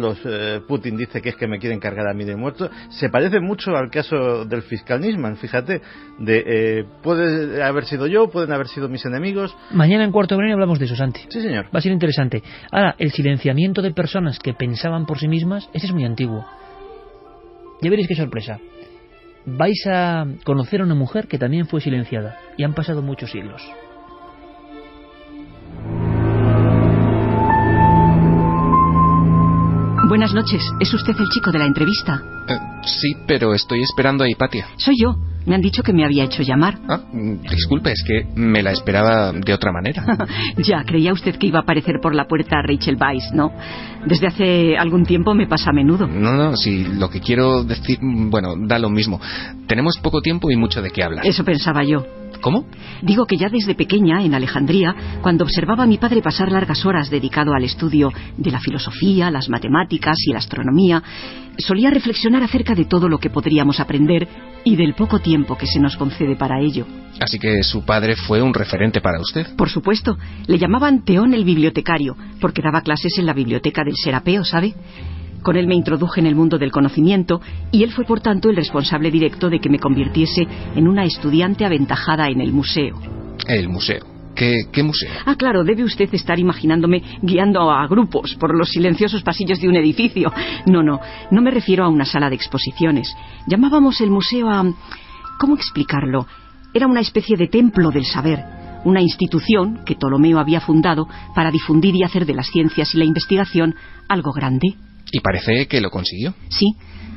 Putin dice que es que me quieren cargar a mí de muerto. Se parece mucho al caso del fiscal Nisman, fíjate, puede haber sido yo, pueden haber sido mis enemigos. Mañana en Cuarto Milenio hablamos de eso, Santi. Sí, señor. Va a ser interesante. Ahora, el silenciamiento de personas que pensaban por sí mismas, ese es muy antiguo. Ya veréis qué sorpresa. Vais a conocer a una mujer que también fue silenciada, y han pasado muchos siglos. Buenas noches. ¿Es usted el chico de la entrevista? Sí, pero estoy esperando a Hipatia. Soy yo. Me han dicho que me había hecho llamar. Disculpe, es que me la esperaba de otra manera. Ya, creía usted que iba a aparecer por la puerta Rachel Weisz, ¿no? Desde hace algún tiempo me pasa a menudo. No, si lo que quiero decir... Bueno, da lo mismo. Tenemos poco tiempo y mucho de qué hablar. Eso pensaba yo. ¿Cómo? Digo que ya desde pequeña, en Alejandría, cuando observaba a mi padre pasar largas horas dedicado al estudio de la filosofía, las matemáticas y la astronomía, solía reflexionar acerca de todo lo que podríamos aprender y del poco tiempo que se nos concede para ello. Así que su padre fue un referente para usted. Por supuesto. Le llamaban Teón el bibliotecario, porque daba clases en la biblioteca del Serapeo, ¿sabe? Con él me introduje en el mundo del conocimiento y él fue, por tanto, el responsable directo de que me convirtiese en una estudiante aventajada en el museo. ¿El museo? ¿Qué museo? Ah, claro, debe usted estar imaginándome guiando a grupos por los silenciosos pasillos de un edificio. No me refiero a una sala de exposiciones. Llamábamos el museo a... ¿Cómo explicarlo? Era una especie de templo del saber, una institución que Ptolomeo había fundado para difundir y hacer de las ciencias y la investigación algo grande. ¿Y parece que lo consiguió? Sí.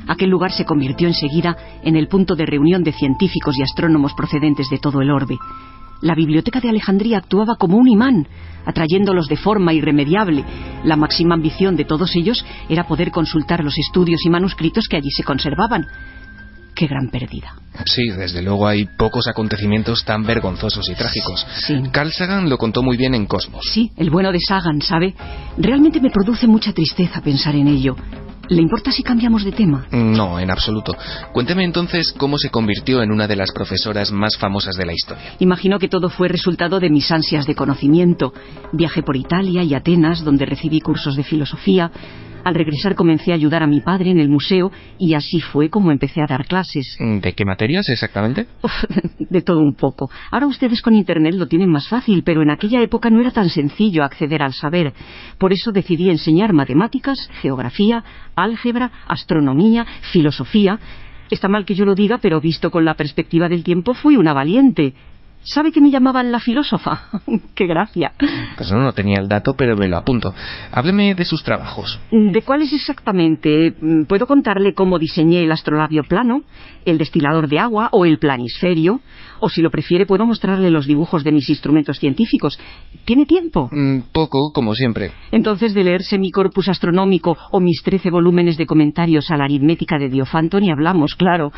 Aquel lugar se convirtió enseguida en el punto de reunión de científicos y astrónomos procedentes de todo el orbe. La biblioteca de Alejandría actuaba como un imán, atrayéndolos de forma irremediable. La máxima ambición de todos ellos era poder consultar los estudios y manuscritos que allí se conservaban. ¡Qué gran pérdida! Sí, desde luego hay pocos acontecimientos tan vergonzosos y trágicos. Sí. Carl Sagan lo contó muy bien en Cosmos. Sí, el bueno de Sagan, ¿sabe? Realmente me produce mucha tristeza pensar en ello. ¿Le importa si cambiamos de tema? No, en absoluto. Cuénteme entonces cómo se convirtió en una de las profesoras más famosas de la historia. Imagino que todo fue resultado de mis ansias de conocimiento. Viajé por Italia y Atenas, donde recibí cursos de filosofía. Al regresar comencé a ayudar a mi padre en el museo y así fue como empecé a dar clases. ¿De qué materias exactamente? De todo un poco. Ahora ustedes con Internet lo tienen más fácil, pero en aquella época no era tan sencillo acceder al saber. Por eso decidí enseñar matemáticas, geografía, álgebra, astronomía, filosofía. Está mal que yo lo diga, pero visto con la perspectiva del tiempo fui una valiente. ¿Sabe que me llamaban la filósofa? ¡Qué gracia! Pues no tenía el dato, pero me lo apunto. Hábleme de sus trabajos. ¿De cuáles exactamente? Puedo contarle cómo diseñé el astrolabio plano, el destilador de agua o el planisferio. O si lo prefiere, puedo mostrarle los dibujos de mis instrumentos científicos. ¿Tiene tiempo? Poco, como siempre. Entonces, de leerse mi corpus astronómico o mis 13 volúmenes de comentarios a la aritmética de Diofanto ni hablamos, claro.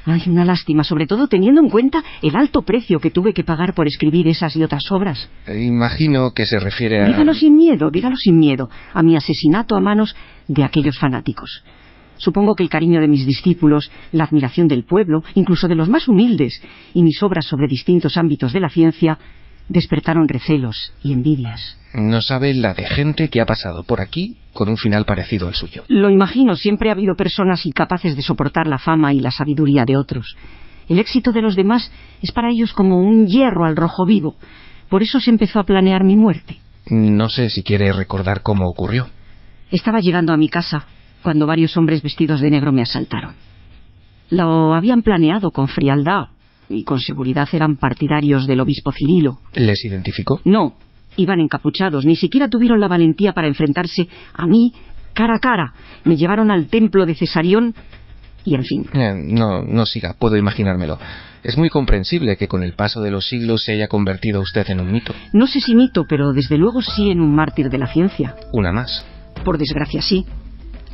Ay, una lástima, sobre todo teniendo en cuenta el alto precio que tuve que pagar por escribir esas y otras obras. Imagino que se refiere a... Dígalo sin miedo, a mi asesinato a manos de aquellos fanáticos. Supongo que el cariño de mis discípulos, la admiración del pueblo, incluso de los más humildes, y mis obras sobre distintos ámbitos de la ciencia, despertaron recelos y envidias. No sabe la de gente que ha pasado por aquí con un final parecido al suyo. Lo imagino, siempre ha habido personas incapaces de soportar la fama y la sabiduría de otros. El éxito de los demás es para ellos como un hierro al rojo vivo. Por eso se empezó a planear mi muerte. No sé si quiere recordar cómo ocurrió. Estaba llegando a mi casa cuando varios hombres vestidos de negro me asaltaron. Lo habían planeado con frialdad y con seguridad eran partidarios del obispo Cirilo. ¿Les identificó? No, iban encapuchados, ni siquiera tuvieron la valentía para enfrentarse a mí cara a cara. Me llevaron al templo de Cesarión y, en fin. No siga, puedo imaginármelo. Es muy comprensible que con el paso de los siglos se haya convertido usted en un mito. No sé si mito, pero desde luego sí en un mártir de la ciencia. Una más. Por desgracia, sí.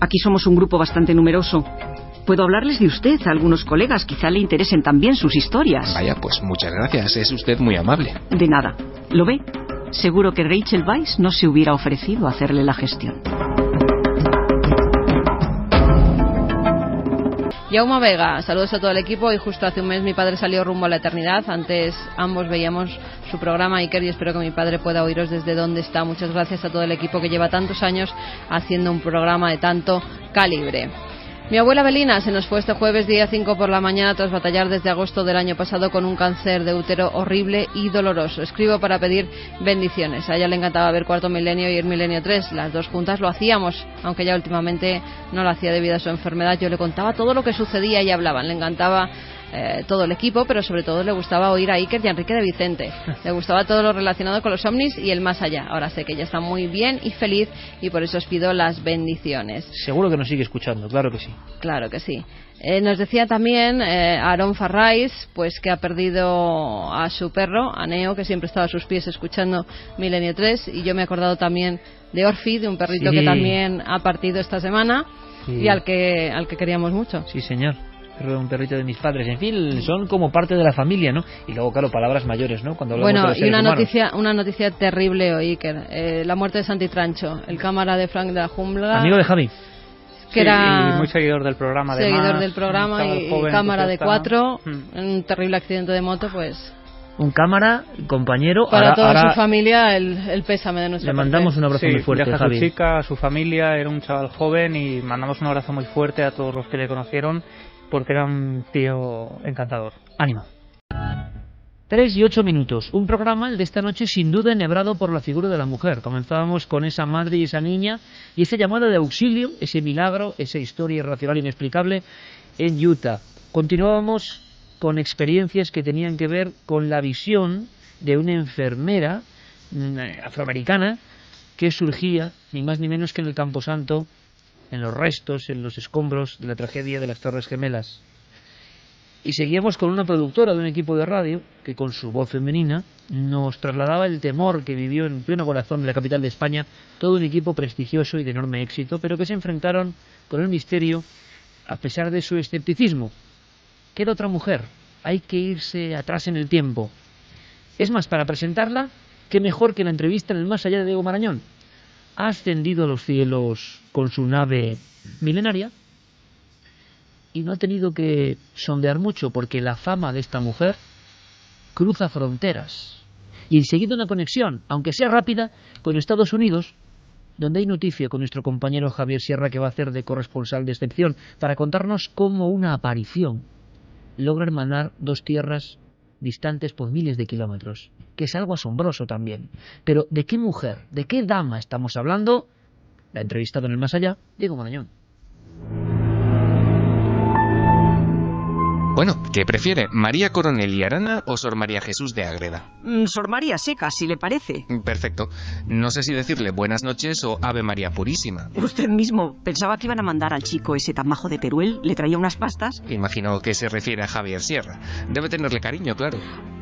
Aquí somos un grupo bastante numeroso. Puedo hablarles de usted a algunos colegas, quizá le interesen también sus historias. Vaya, pues muchas gracias, es usted muy amable. De nada. ¿Lo ve? Seguro que Rachel Weisz no se hubiera ofrecido a hacerle la gestión. Jaume Vega, saludos a todo el equipo. Y justo hace un mes mi padre salió rumbo a la eternidad. Antes ambos veíamos su programa, Iker, y espero que mi padre pueda oíros desde donde está. Muchas gracias a todo el equipo que lleva tantos años haciendo un programa de tanto calibre. Mi abuela Belina se nos fue este jueves día 5 por la mañana tras batallar desde agosto del año pasado con un cáncer de útero horrible y doloroso. Escribo para pedir bendiciones. A ella le encantaba ver Cuarto Milenio y El Milenio 3. Las dos juntas lo hacíamos, aunque ella últimamente no lo hacía debido a su enfermedad. Yo le contaba todo lo que sucedía y hablaban. Le encantaba todo el equipo, pero sobre todo le gustaba oír a Iker y a Enrique de Vicente. Le gustaba todo lo relacionado con los ovnis y el más allá. Ahora sé que ella está muy bien y feliz y por eso os pido las bendiciones. Seguro que nos sigue escuchando, claro que sí. Claro que sí. Nos decía también Aaron Farrais, pues que ha perdido a su perro, a Neo, que siempre estaba a sus pies escuchando Milenio 3, y yo me he acordado también de Orfi, de un perrito que también ha partido esta semana y al que queríamos mucho. Sí, señor. Un perrito de mis padres, en fin, son como parte de la familia, ¿no? Y luego, claro, palabras mayores, ¿no? Cuando hablamos de los seres humanos. Una noticia terrible hoy, Iker, la muerte de Santi Trancho, el cámara de Frank de la Jungla. Amigo de Javi. Que era muy seguidor del programa, además. Seguidor del programa y cámara de 4, en un terrible accidente de moto, pues... Un cámara, compañero... Para toda su familia, el pésame de nuestra parte. Le mandamos un abrazo muy fuerte, a Javi. su chica, a su familia, era un chaval joven y mandamos un abrazo muy fuerte a todos los que le conocieron, porque era un tío encantador. Ánimo. 3:08. Un programa, el de esta noche, sin duda enhebrado por la figura de la mujer. Comenzábamos con esa madre y esa niña y esa llamada de auxilio, ese milagro, esa historia irracional inexplicable en Utah. Continuábamos con experiencias que tenían que ver con la visión de una enfermera afroamericana que surgía ni más ni menos que en el Camposanto, en los restos, en los escombros de la tragedia de las Torres Gemelas. Y seguíamos con una productora de un equipo de radio que con su voz femenina nos trasladaba el temor que vivió en pleno corazón de la capital de España todo un equipo prestigioso y de enorme éxito, pero que se enfrentaron con el misterio a pesar de su escepticismo. ¿Qué era otra mujer? Hay que irse atrás en el tiempo. Es más, para presentarla, qué mejor que la entrevista en el más allá de Diego Marañón. Ha ascendido a los cielos con su nave milenaria y no ha tenido que sondear mucho porque la fama de esta mujer cruza fronteras y enseguida una conexión, aunque sea rápida, con Estados Unidos, donde hay noticia con nuestro compañero Javier Sierra, que va a hacer de corresponsal de excepción para contarnos cómo una aparición logra hermanar dos tierras distantes por miles de kilómetros, que es algo asombroso también. Pero ¿de qué mujer, de qué dama estamos hablando? La entrevistada en el más allá, Diego Marañón. Bueno, ¿qué prefiere? ¿María Coronel y Arana o Sor María Jesús de Ágreda? Sor María Seca, si le parece. Perfecto. No sé si decirle buenas noches o Ave María Purísima. Usted mismo pensaba que iban a mandar al chico ese tan majo de Teruel, le traía unas pastas. Imagino que se refiere a Javier Sierra. Debe tenerle cariño, claro.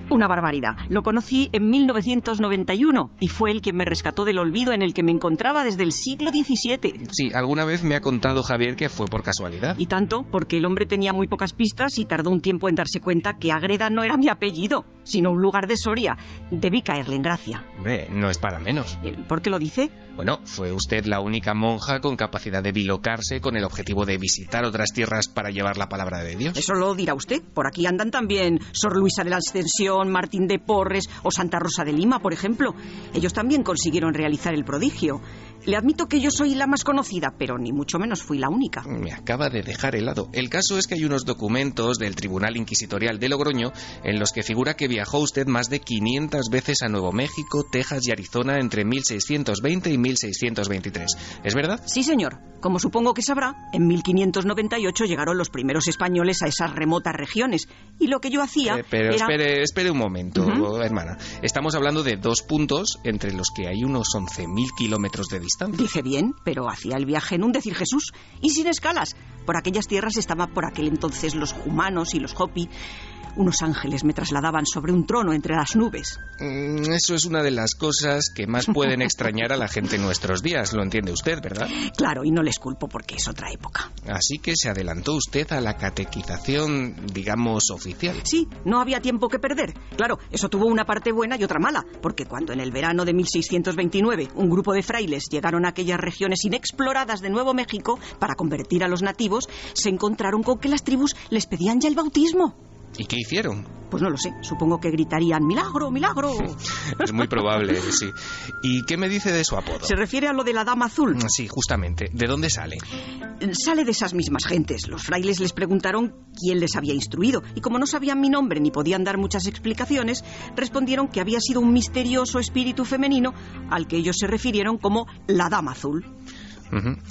Una barbaridad. Lo conocí en 1991 y fue él quien me rescató del olvido en el que me encontraba desde el siglo XVII. Sí, alguna vez me ha contado Javier que fue por casualidad. Y tanto, porque el hombre tenía muy pocas pistas y tardó un tiempo en darse cuenta que Ágreda no era mi apellido, sino un lugar de Soria. Debí caerle en gracia. Hombre, no es para menos. ¿Por qué lo dice? Bueno, fue usted la única monja con capacidad de bilocarse con el objetivo de visitar otras tierras para llevar la palabra de Dios. Eso lo dirá usted. Por aquí andan también Sor Luisa de la Ascensión, Martín de Porres o Santa Rosa de Lima, por ejemplo. Ellos también consiguieron realizar el prodigio. Le admito que yo soy la más conocida, pero ni mucho menos fui la única. Me acaba de dejar helado. El caso es que hay unos documentos del Tribunal Inquisitorial de Logroño en los que figura que viajó usted más de 500 veces a Nuevo México, Texas y Arizona entre 1620 y 1623. ¿Es verdad? Sí, señor. Como supongo que sabrá, en 1598 llegaron los primeros españoles a esas remotas regiones. Y lo que yo hacía pero era... espere un momento, hermana. Estamos hablando de dos puntos entre los que hay unos 11.000 kilómetros de vista? Dije bien, pero hacía el viaje en un decir Jesús y sin escalas. Por aquellas tierras estaban por aquel entonces los Humanos y los Hopi. Unos ángeles me trasladaban sobre un trono entre las nubes. Eso es una de las cosas que más pueden extrañar a la gente en nuestros días, lo entiende usted, ¿verdad? Claro, y no les culpo porque es otra época. Así que se adelantó usted a la catequización, digamos, oficial. Sí, no había tiempo que perder. Claro, eso tuvo una parte buena y otra mala, porque cuando en el verano de 1629 un grupo de frailes llegaron a aquellas regiones inexploradas de Nuevo México para convertir a los nativos, se encontraron con que las tribus les pedían ya el bautismo. ¿Y qué hicieron? Pues no lo sé, supongo que gritarían ¡milagro, milagro! Es muy probable, sí. ¿Y qué me dice de su apodo? ¿Se refiere a lo de la Dama Azul? Sí, justamente. ¿De dónde sale? Sale de esas mismas gentes. Los frailes les preguntaron quién les había instruido, y como no sabían mi nombre ni podían dar muchas explicaciones, respondieron que había sido un misterioso espíritu femenino al que ellos se refirieron como la Dama Azul.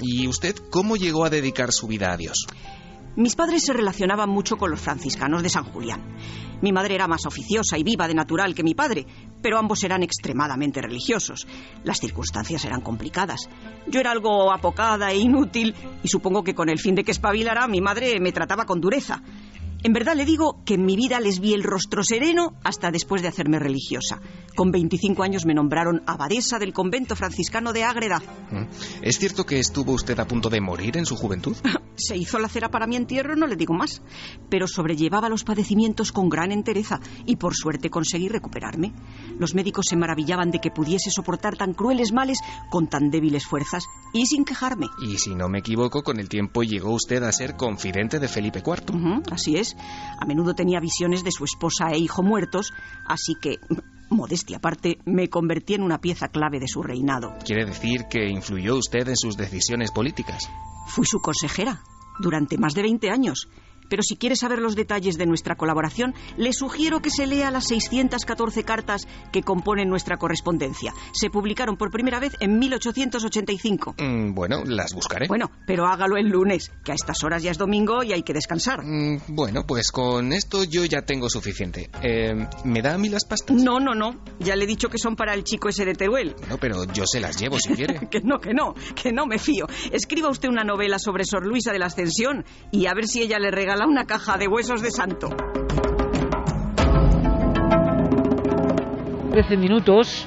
¿Y usted cómo llegó a dedicar su vida a Dios? Mis padres se relacionaban mucho con los franciscanos de San Julián. Mi madre era más oficiosa y viva de natural que mi padre, pero ambos eran extremadamente religiosos. Las circunstancias eran complicadas. Yo era algo apocada e inútil y supongo que con el fin de que espabilara mi madre me trataba con dureza. En verdad le digo que en mi vida les vi el rostro sereno hasta después de hacerme religiosa. Con 25 años me nombraron abadesa del convento franciscano de Ágreda. ¿Es cierto que estuvo usted a punto de morir en su juventud? Se hizo la cera para mi entierro, no le digo más. Pero sobrellevaba los padecimientos con gran entereza y por suerte conseguí recuperarme. Los médicos se maravillaban de que pudiese soportar tan crueles males con tan débiles fuerzas y sin quejarme. Y si no me equivoco, con el tiempo llegó usted a ser confidente de Felipe IV. Así es. A menudo tenía visiones de su esposa e hijo muertos, así que, modestia aparte, me convertí en una pieza clave de su reinado. ¿Quiere decir que influyó usted en sus decisiones políticas? Fui su consejera durante más de 20 años. Pero si quiere saber los detalles de nuestra colaboración, le sugiero que se lea las 614 cartas que componen nuestra correspondencia. Se publicaron por primera vez en 1885. Bueno, las buscaré. Bueno, pero hágalo el lunes, que a estas horas ya es domingo y hay que descansar. Bueno, pues con esto yo ya tengo suficiente. ¿Me da a mí las pastas? No. Ya le he dicho que son para el chico ese de Teruel. Bueno, pero yo se las llevo si quiere. Que no me fío. Escriba usted una novela sobre Sor Luisa de la Ascensión y a ver si ella le regala una caja de huesos de santo. 13 minutos,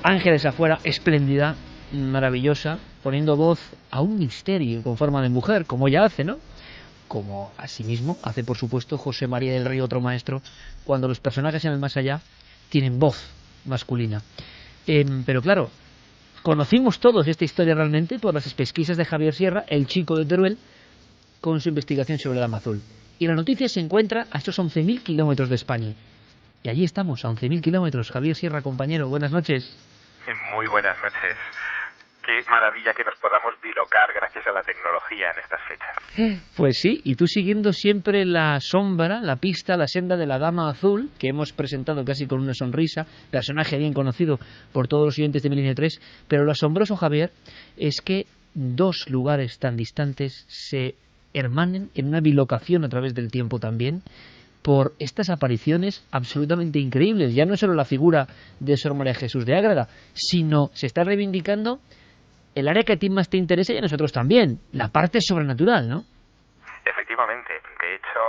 Ángeles afuera, espléndida, maravillosa, poniendo voz a un misterio con forma de mujer, como ella hace, ¿no? Como asimismo hace, por supuesto, José María del Río, otro maestro, cuando los personajes en el más allá tienen voz masculina. Pero claro, conocimos todos esta historia realmente por las pesquisas de Javier Sierra, el chico de Teruel, con su investigación sobre la Dama Azul. Y la noticia se encuentra a estos 11.000 kilómetros de España. Y allí estamos, a 11.000 kilómetros. Javier Sierra, compañero, buenas noches. Muy buenas noches. Qué maravilla que nos podamos bilocar gracias a la tecnología en estas fechas. Pues sí, y tú siguiendo siempre la sombra, la pista, la senda de la Dama Azul, que hemos presentado casi con una sonrisa, personaje bien conocido por todos los oyentes de Milenio 3, pero lo asombroso, Javier, es que dos lugares tan distantes se hermanen en una bilocación a través del tiempo también, por estas apariciones absolutamente increíbles. Ya no es solo la figura de Sor María Jesús de Ágreda, sino se está reivindicando el área que a ti más te interesa y a nosotros también, la parte sobrenatural, ¿no? Efectivamente. De hecho,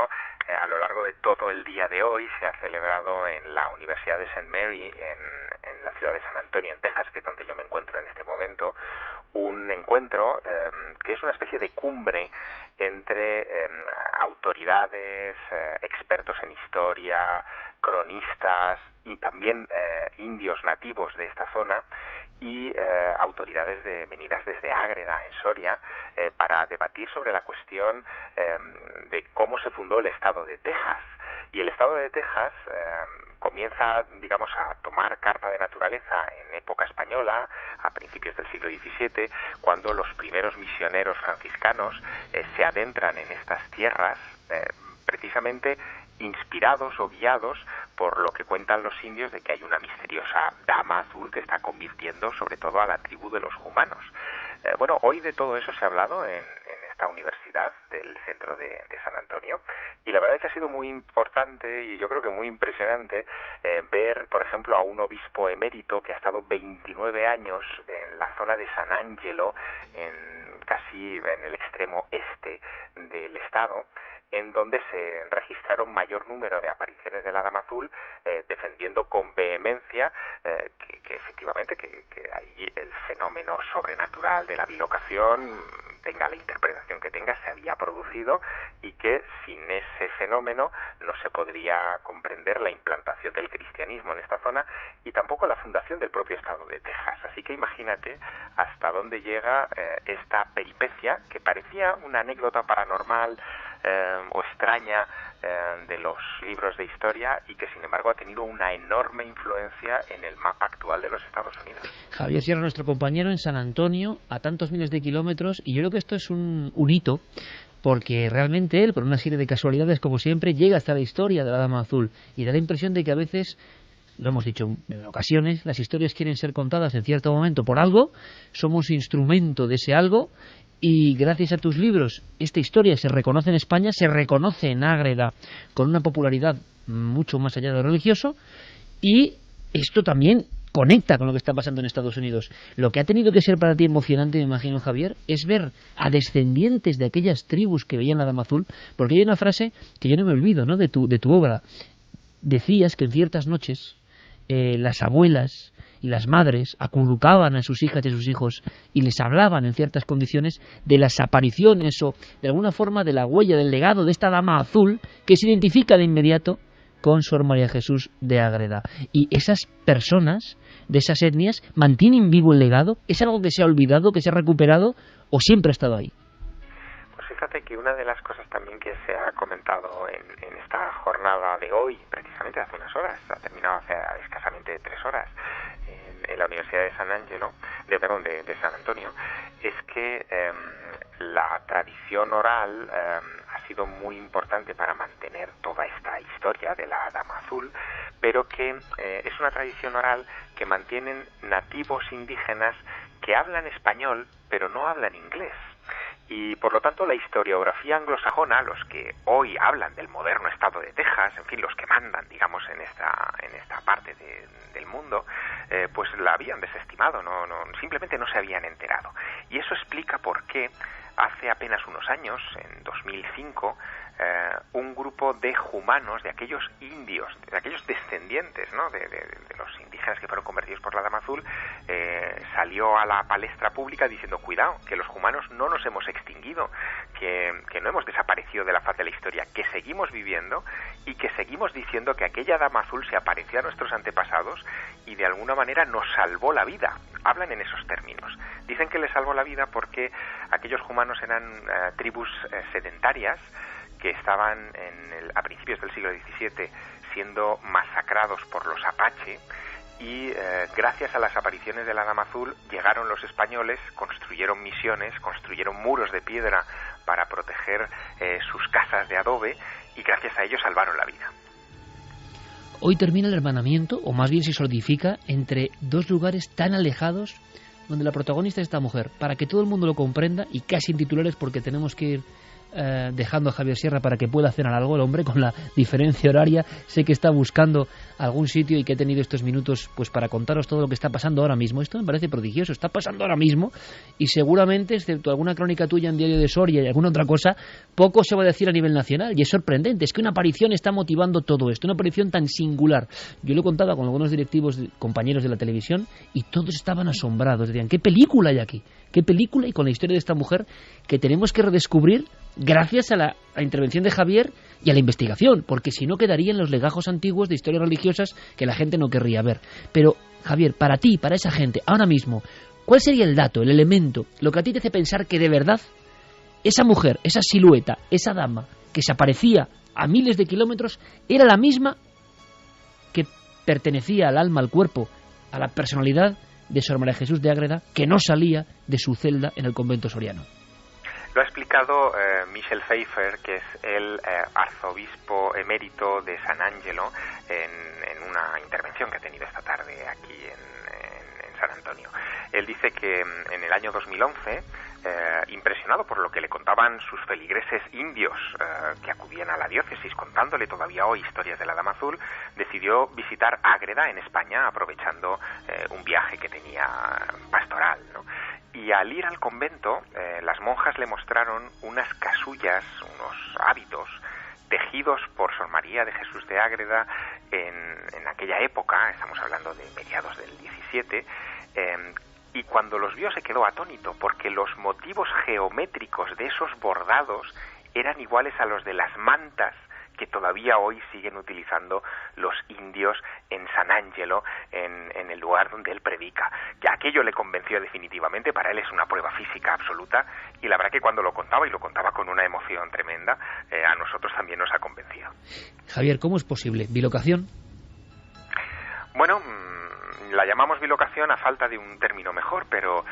a lo largo de todo el día de hoy se ha celebrado en la Universidad de St. Mary, en la ciudad de San Antonio, en Texas, que es donde yo me encuentro en este momento, un encuentro que es una especie de cumbre entre autoridades, expertos en historia, cronistas y también indios nativos de esta zona y autoridades venidas desde Ágreda, en Soria, para debatir sobre la cuestión de cómo se fundó el estado de Texas. Y el estado de Texas comienza, digamos, a tomar carta de naturaleza en época española, a principios del siglo XVII, cuando los primeros misioneros franciscanos se adentran en estas tierras, precisamente inspirados o guiados por lo que cuentan los indios de que hay una misteriosa dama azul que está convirtiendo sobre todo a la tribu de los humanos. Bueno, hoy de todo eso se ha hablado en esta universidad del centro de San Antonio. Y la verdad es que ha sido muy importante y yo creo que muy impresionante ver, por ejemplo, a un obispo emérito que ha estado 29 años en la zona de San Angelo, casi en el extremo este del estado, en donde se registraron mayor número de apariciones de la Dama Azul, defendiendo con vehemencia que efectivamente que ahí el fenómeno sobrenatural de la bilocación, tenga la interpretación que tenga, se había producido y que sin ese fenómeno no se podría comprender la implantación del cristianismo en esta zona y tampoco la fundación del propio estado de Texas. Así que imagínate hasta dónde llega esta peripecia que parecía una anécdota paranormal o extraña de los libros de historia y que sin embargo ha tenido una enorme influencia en el mapa actual de los Estados Unidos. Javier Sierra, nuestro compañero en San Antonio, a tantos miles de kilómetros, y yo creo que esto es un hito, porque realmente él, por una serie de casualidades como siempre, llega hasta la historia de la Dama Azul y da la impresión de que a veces, lo hemos dicho en ocasiones, las historias quieren ser contadas en cierto momento por algo, somos instrumento de ese algo. Y gracias a tus libros, esta historia se reconoce en España, se reconoce en Ágreda con una popularidad mucho más allá de lo religioso, y esto también conecta con lo que está pasando en Estados Unidos. Lo que ha tenido que ser para ti emocionante, me imagino, Javier, es ver a descendientes de aquellas tribus que veían la Dama Azul, porque hay una frase que yo no me olvido, ¿no?, de tu obra. Decías que en ciertas noches las abuelas y las madres acurrucaban a sus hijas y a sus hijos y les hablaban en ciertas condiciones de las apariciones o de alguna forma de la huella, del legado de esta Dama Azul que se identifica de inmediato con Sor María Jesús de Ágreda. Y esas personas de esas etnias mantienen vivo el legado. ¿Es algo que se ha olvidado, que se ha recuperado o siempre ha estado ahí? Pues fíjate que una de las cosas también que se ha comentado en esta jornada de hoy, precisamente hace unas horas, ha terminado hace escasamente 3 horas, en la Universidad de San Angelo, de San Antonio, es que la tradición oral ha sido muy importante para mantener toda esta historia de la Dama Azul, pero que es una tradición oral que mantienen nativos indígenas que hablan español pero no hablan inglés. Y por lo tanto la historiografía anglosajona, los que hoy hablan del moderno estado de Texas, en fin, los que mandan, digamos, en esta parte del mundo, pues la habían desestimado, simplemente no se habían enterado. Y eso explica por qué hace apenas unos años, en 2005, un grupo de jumanos, de aquellos indios, de aquellos descendientes, ¿no?, de los indígenas que fueron convertidos por la Dama Azul, salió a la palestra pública diciendo: cuidado, que los jumanos no nos hemos extinguido, que no hemos desaparecido de la faz de la historia, que seguimos viviendo y que seguimos diciendo que aquella Dama Azul se apareció a nuestros antepasados y de alguna manera nos salvó la vida. Hablan en esos términos. Dicen que les salvó la vida porque aquellos jumanos eran tribus sedentarias que estaban a principios del siglo XVII siendo masacrados por los apache, y gracias a las apariciones de la Dama Azul llegaron los españoles, construyeron misiones, construyeron muros de piedra para proteger sus casas de adobe, y gracias a ello salvaron la vida. Hoy termina el hermanamiento, o más bien se solidifica, entre dos lugares tan alejados, donde la protagonista es esta mujer, para que todo el mundo lo comprenda, y casi en titulares porque tenemos que ir dejando a Javier Sierra para que pueda cenar algo. El hombre, con la diferencia horaria, sé que está buscando algún sitio y que he tenido estos minutos pues para contaros todo lo que está pasando ahora mismo. Esto me parece prodigioso, está pasando ahora mismo, y seguramente, excepto alguna crónica tuya en Diario de Soria y alguna otra cosa, poco se va a decir a nivel nacional, y es sorprendente. Es que una aparición está motivando todo esto, una aparición tan singular. Yo lo he contado con algunos directivos, compañeros de la televisión, y todos estaban asombrados, decían: ¿qué película hay aquí? ¿Qué película? Y con la historia de esta mujer que tenemos que redescubrir gracias a la intervención de Javier y a la investigación, porque si no quedarían los legajos antiguos de historias religiosas que la gente no querría ver. Pero, Javier, para ti, para esa gente, ahora mismo, ¿cuál sería el dato, el elemento, lo que a ti te hace pensar que de verdad esa mujer, esa silueta, esa dama que se aparecía a miles de kilómetros era la misma que pertenecía al alma, al cuerpo, a la personalidad de Sor María Jesús de Ágreda, que no salía de su celda en el convento soriano? Lo ha explicado Michel Pfeiffer, que es el arzobispo emérito de San Angelo, en una intervención que ha tenido esta tarde aquí en San Antonio. Él dice que en el año 2011 impresionado por lo que le contaban sus feligreses indios que acudían a la diócesis contándole todavía hoy historias de la Dama Azul, decidió visitar Ágreda en España aprovechando un viaje que tenía pastoral, ¿no? Y al ir al convento, las monjas le mostraron unas casullas, unos hábitos tejidos por Sor María de Jesús de Ágreda en aquella época, estamos hablando de mediados del 17, y cuando los vio se quedó atónito porque los motivos geométricos de esos bordados eran iguales a los de las mantas que todavía hoy siguen utilizando los indios en San Ángelo, en el lugar donde él predica. Ya aquello le convenció definitivamente, para él es una prueba física absoluta, y la verdad que cuando lo contaba, y lo contaba con una emoción tremenda, a nosotros también nos ha convencido. Javier, ¿cómo es posible? ¿Bilocación? Bueno, la llamamos bilocación a falta de un término mejor, pero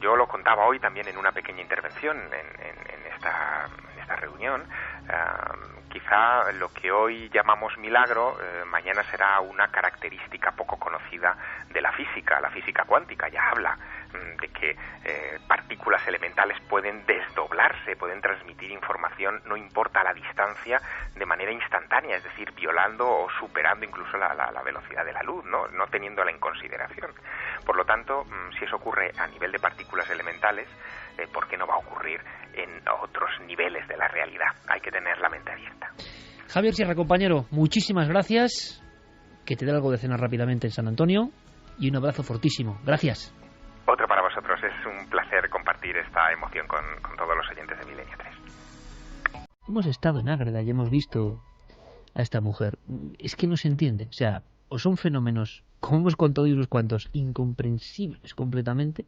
yo lo contaba hoy también en una pequeña intervención en esta reunión. Quizá lo que hoy llamamos milagro mañana será una característica poco conocida de la física cuántica. Ya habla de que partículas elementales pueden desdoblarse, pueden transmitir información, no importa la distancia, de manera instantánea, es decir, violando o superando incluso la velocidad de la luz, no teniéndola en consideración. Por lo tanto, si eso ocurre a nivel de partículas elementales, ¿por qué no va a ocurrir en otros niveles de la realidad? Hay que tener la mente abierta. Javier Sierra, compañero, muchísimas gracias. Que te dé algo de cenar rápidamente en San Antonio y un abrazo fortísimo. Gracias. Otro para vosotros. Es un placer compartir esta emoción con todos los oyentes de Milenio 3. Hemos estado en Ágreda y hemos visto a esta mujer. Es que no se entiende. O sea, o son fenómenos, como hemos contado hoy unos cuantos, incomprensibles completamente,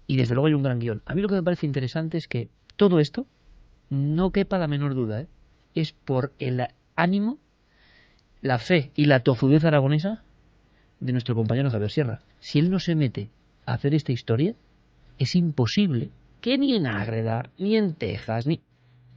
y desde luego hay un gran guión. A mí lo que me parece interesante es que todo esto, no quepa la menor duda, es por el ánimo, la fe y la tozudez aragonesa de nuestro compañero Javier Sierra. Si él no se mete a hacer esta historia, es imposible que ni en Ágreda, ni en Texas, ni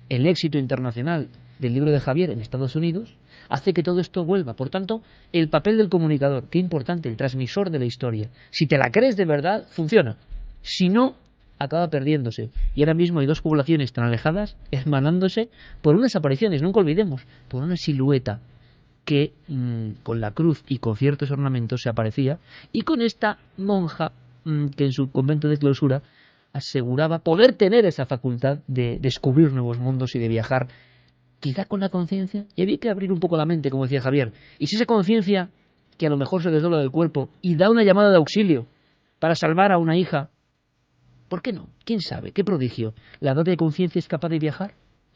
el éxito internacional del libro de Javier en Estados Unidos hace que todo esto vuelva. Por tanto, el papel del comunicador, qué importante, el transmisor de la historia. Si te la crees de verdad, funciona. Si no, acaba perdiéndose. Y ahora mismo hay dos poblaciones tan alejadas, hermanándose por unas apariciones, nunca olvidemos, por una silueta que con la cruz y con ciertos ornamentos se aparecía, y con esta monja que en su convento de clausura aseguraba poder tener esa facultad de descubrir nuevos mundos y de viajar, quizá con la conciencia. Y había que abrir un poco la mente, como decía Javier. Y si esa conciencia, que a lo mejor se desdobla del cuerpo y da una llamada de auxilio para salvar a una hija, ¿por qué no? ¿Quién sabe? ¿Qué prodigio? ¿La propia conciencia es capaz de viajar?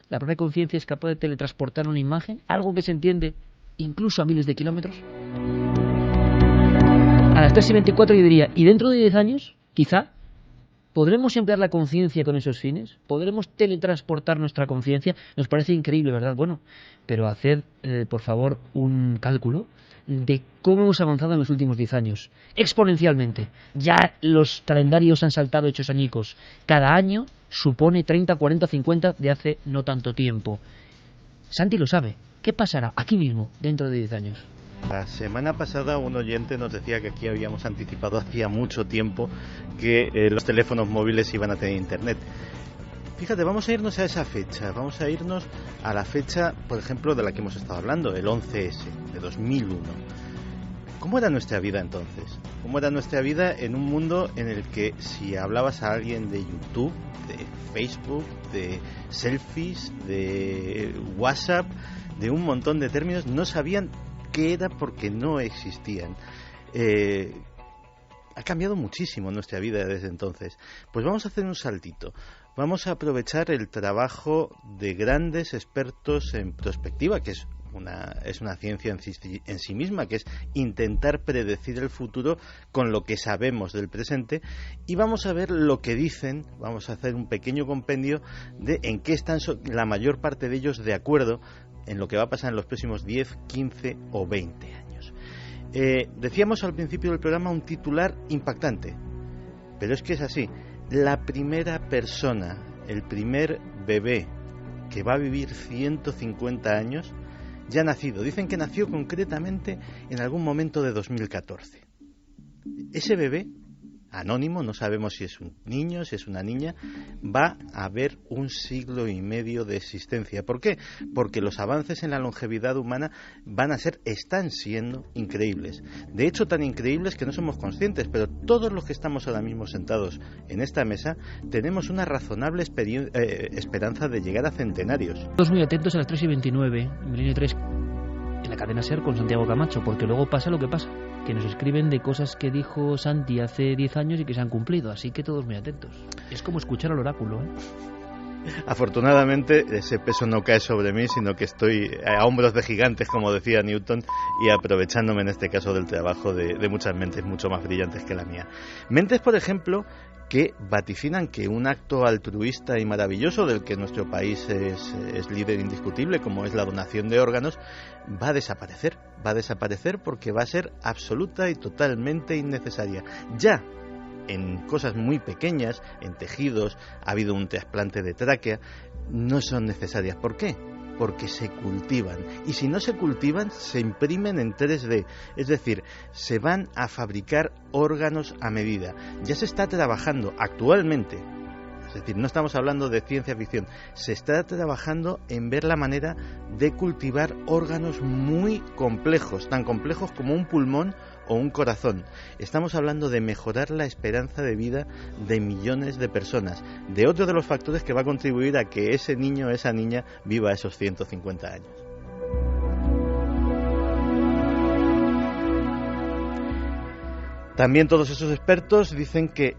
¿La propia conciencia es capaz de teletransportar una imagen? ¿Algo que se entiende incluso a miles de kilómetros? A las 3:24 yo diría, ¿y dentro de 10 años, quizá, podremos emplear la conciencia con esos fines? ¿Podremos teletransportar nuestra conciencia? Nos parece increíble, ¿verdad? Bueno, pero haced, por favor, un cálculo de cómo hemos avanzado en los últimos 10 años. Exponencialmente. Ya los calendarios han saltado hechos añicos. Cada año supone 30, 40, 50 de hace no tanto tiempo. Santi lo sabe. ¿Qué pasará aquí mismo dentro de 10 años? La semana pasada un oyente nos decía que aquí habíamos anticipado hacía mucho tiempo que los teléfonos móviles iban a tener internet. Fíjate, vamos a irnos a esa fecha, vamos a irnos a la fecha, por ejemplo, de la que hemos estado hablando, el 11S de 2001. ¿Cómo era nuestra vida entonces? ¿Cómo era nuestra vida en un mundo en el que si hablabas a alguien de YouTube, de Facebook, de selfies, de WhatsApp, de un montón de términos, no sabían qué era porque no existían? Ha cambiado muchísimo nuestra vida desde entonces. Pues vamos a hacer un saltito. Vamos a aprovechar el trabajo de grandes expertos en prospectiva, que es una ciencia en sí misma, que es intentar predecir el futuro con lo que sabemos del presente, y vamos a ver lo que dicen. Vamos a hacer un pequeño compendio de en qué están la mayor parte de ellos de acuerdo en lo que va a pasar en los próximos 10, 15 o 20 años. Decíamos al principio del programa un titular impactante, pero es que es así. La primera persona, el primer bebé que va a vivir 150 años, ya ha nacido. Dicen que nació concretamente en algún momento de 2014. Ese bebé anónimo, no sabemos si es un niño, si es una niña, va a haber 1,5 siglos de existencia. ¿Por qué? Porque los avances en la longevidad humana están siendo increíbles. De hecho, tan increíbles que no somos conscientes, pero todos los que estamos ahora mismo sentados en esta mesa tenemos una razonable esperanza de llegar a centenarios. Todos muy atentos a las 3:29, en Milenio 3, en la cadena SER con Santiago Camacho, porque luego pasa lo que pasa, que nos escriben de cosas que dijo Santi hace 10 años y que se han cumplido, así que todos muy atentos. Es como escuchar al oráculo, ¿eh? Afortunadamente ese peso no cae sobre mí, sino que estoy a hombros de gigantes, como decía Newton, y aprovechándome en este caso del trabajo de muchas mentes mucho más brillantes que la mía. Mentes, por ejemplo, que vaticinan que un acto altruista y maravilloso del que nuestro país es líder indiscutible, como es la donación de órganos, va a desaparecer porque va a ser absoluta y totalmente innecesaria. Ya en cosas muy pequeñas, en tejidos, ha habido un trasplante de tráquea, no son necesarias. ¿Por qué? Porque se cultivan, y si no se cultivan, se imprimen en 3D, es decir, se van a fabricar órganos a medida. Ya se está trabajando actualmente, es decir, no estamos hablando de ciencia ficción, se está trabajando en ver la manera de cultivar órganos muy complejos, tan complejos como un pulmón o un corazón. Estamos hablando de mejorar la esperanza de vida de millones de personas, de otro de los factores que va a contribuir a que ese niño o esa niña viva esos 150 años. También todos esos expertos dicen que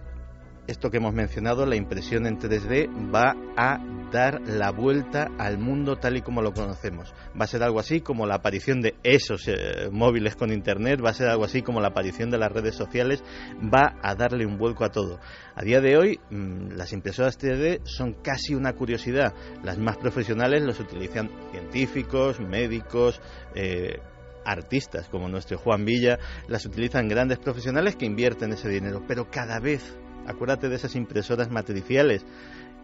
esto que hemos mencionado, la impresión en 3D, va a dar la vuelta al mundo tal y como lo conocemos. Va a ser algo así como la aparición de esos móviles con internet, va a ser algo así como la aparición de las redes sociales, va a darle un vuelco a todo. A día de hoy, las impresoras 3D son casi una curiosidad. Las más profesionales los utilizan científicos, médicos, artistas como nuestro Juan Villa, las utilizan grandes profesionales que invierten ese dinero, pero cada vez, acuérdate de esas impresoras matriciales,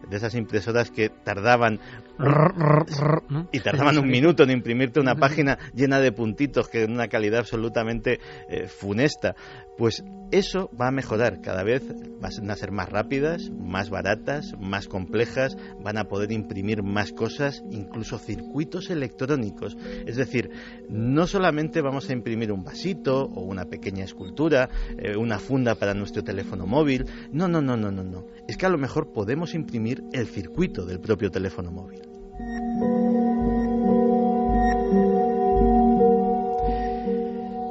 de esas impresoras que tardaban un minuto en imprimirte una página llena de puntitos, que de una calidad absolutamente funesta. Pues eso va a mejorar, cada vez van a ser más rápidas, más baratas, más complejas, van a poder imprimir más cosas, incluso circuitos electrónicos. Es decir, no solamente vamos a imprimir un vasito o una pequeña escultura, una funda para nuestro teléfono móvil, no. Es que a lo mejor podemos imprimir el circuito del propio teléfono móvil.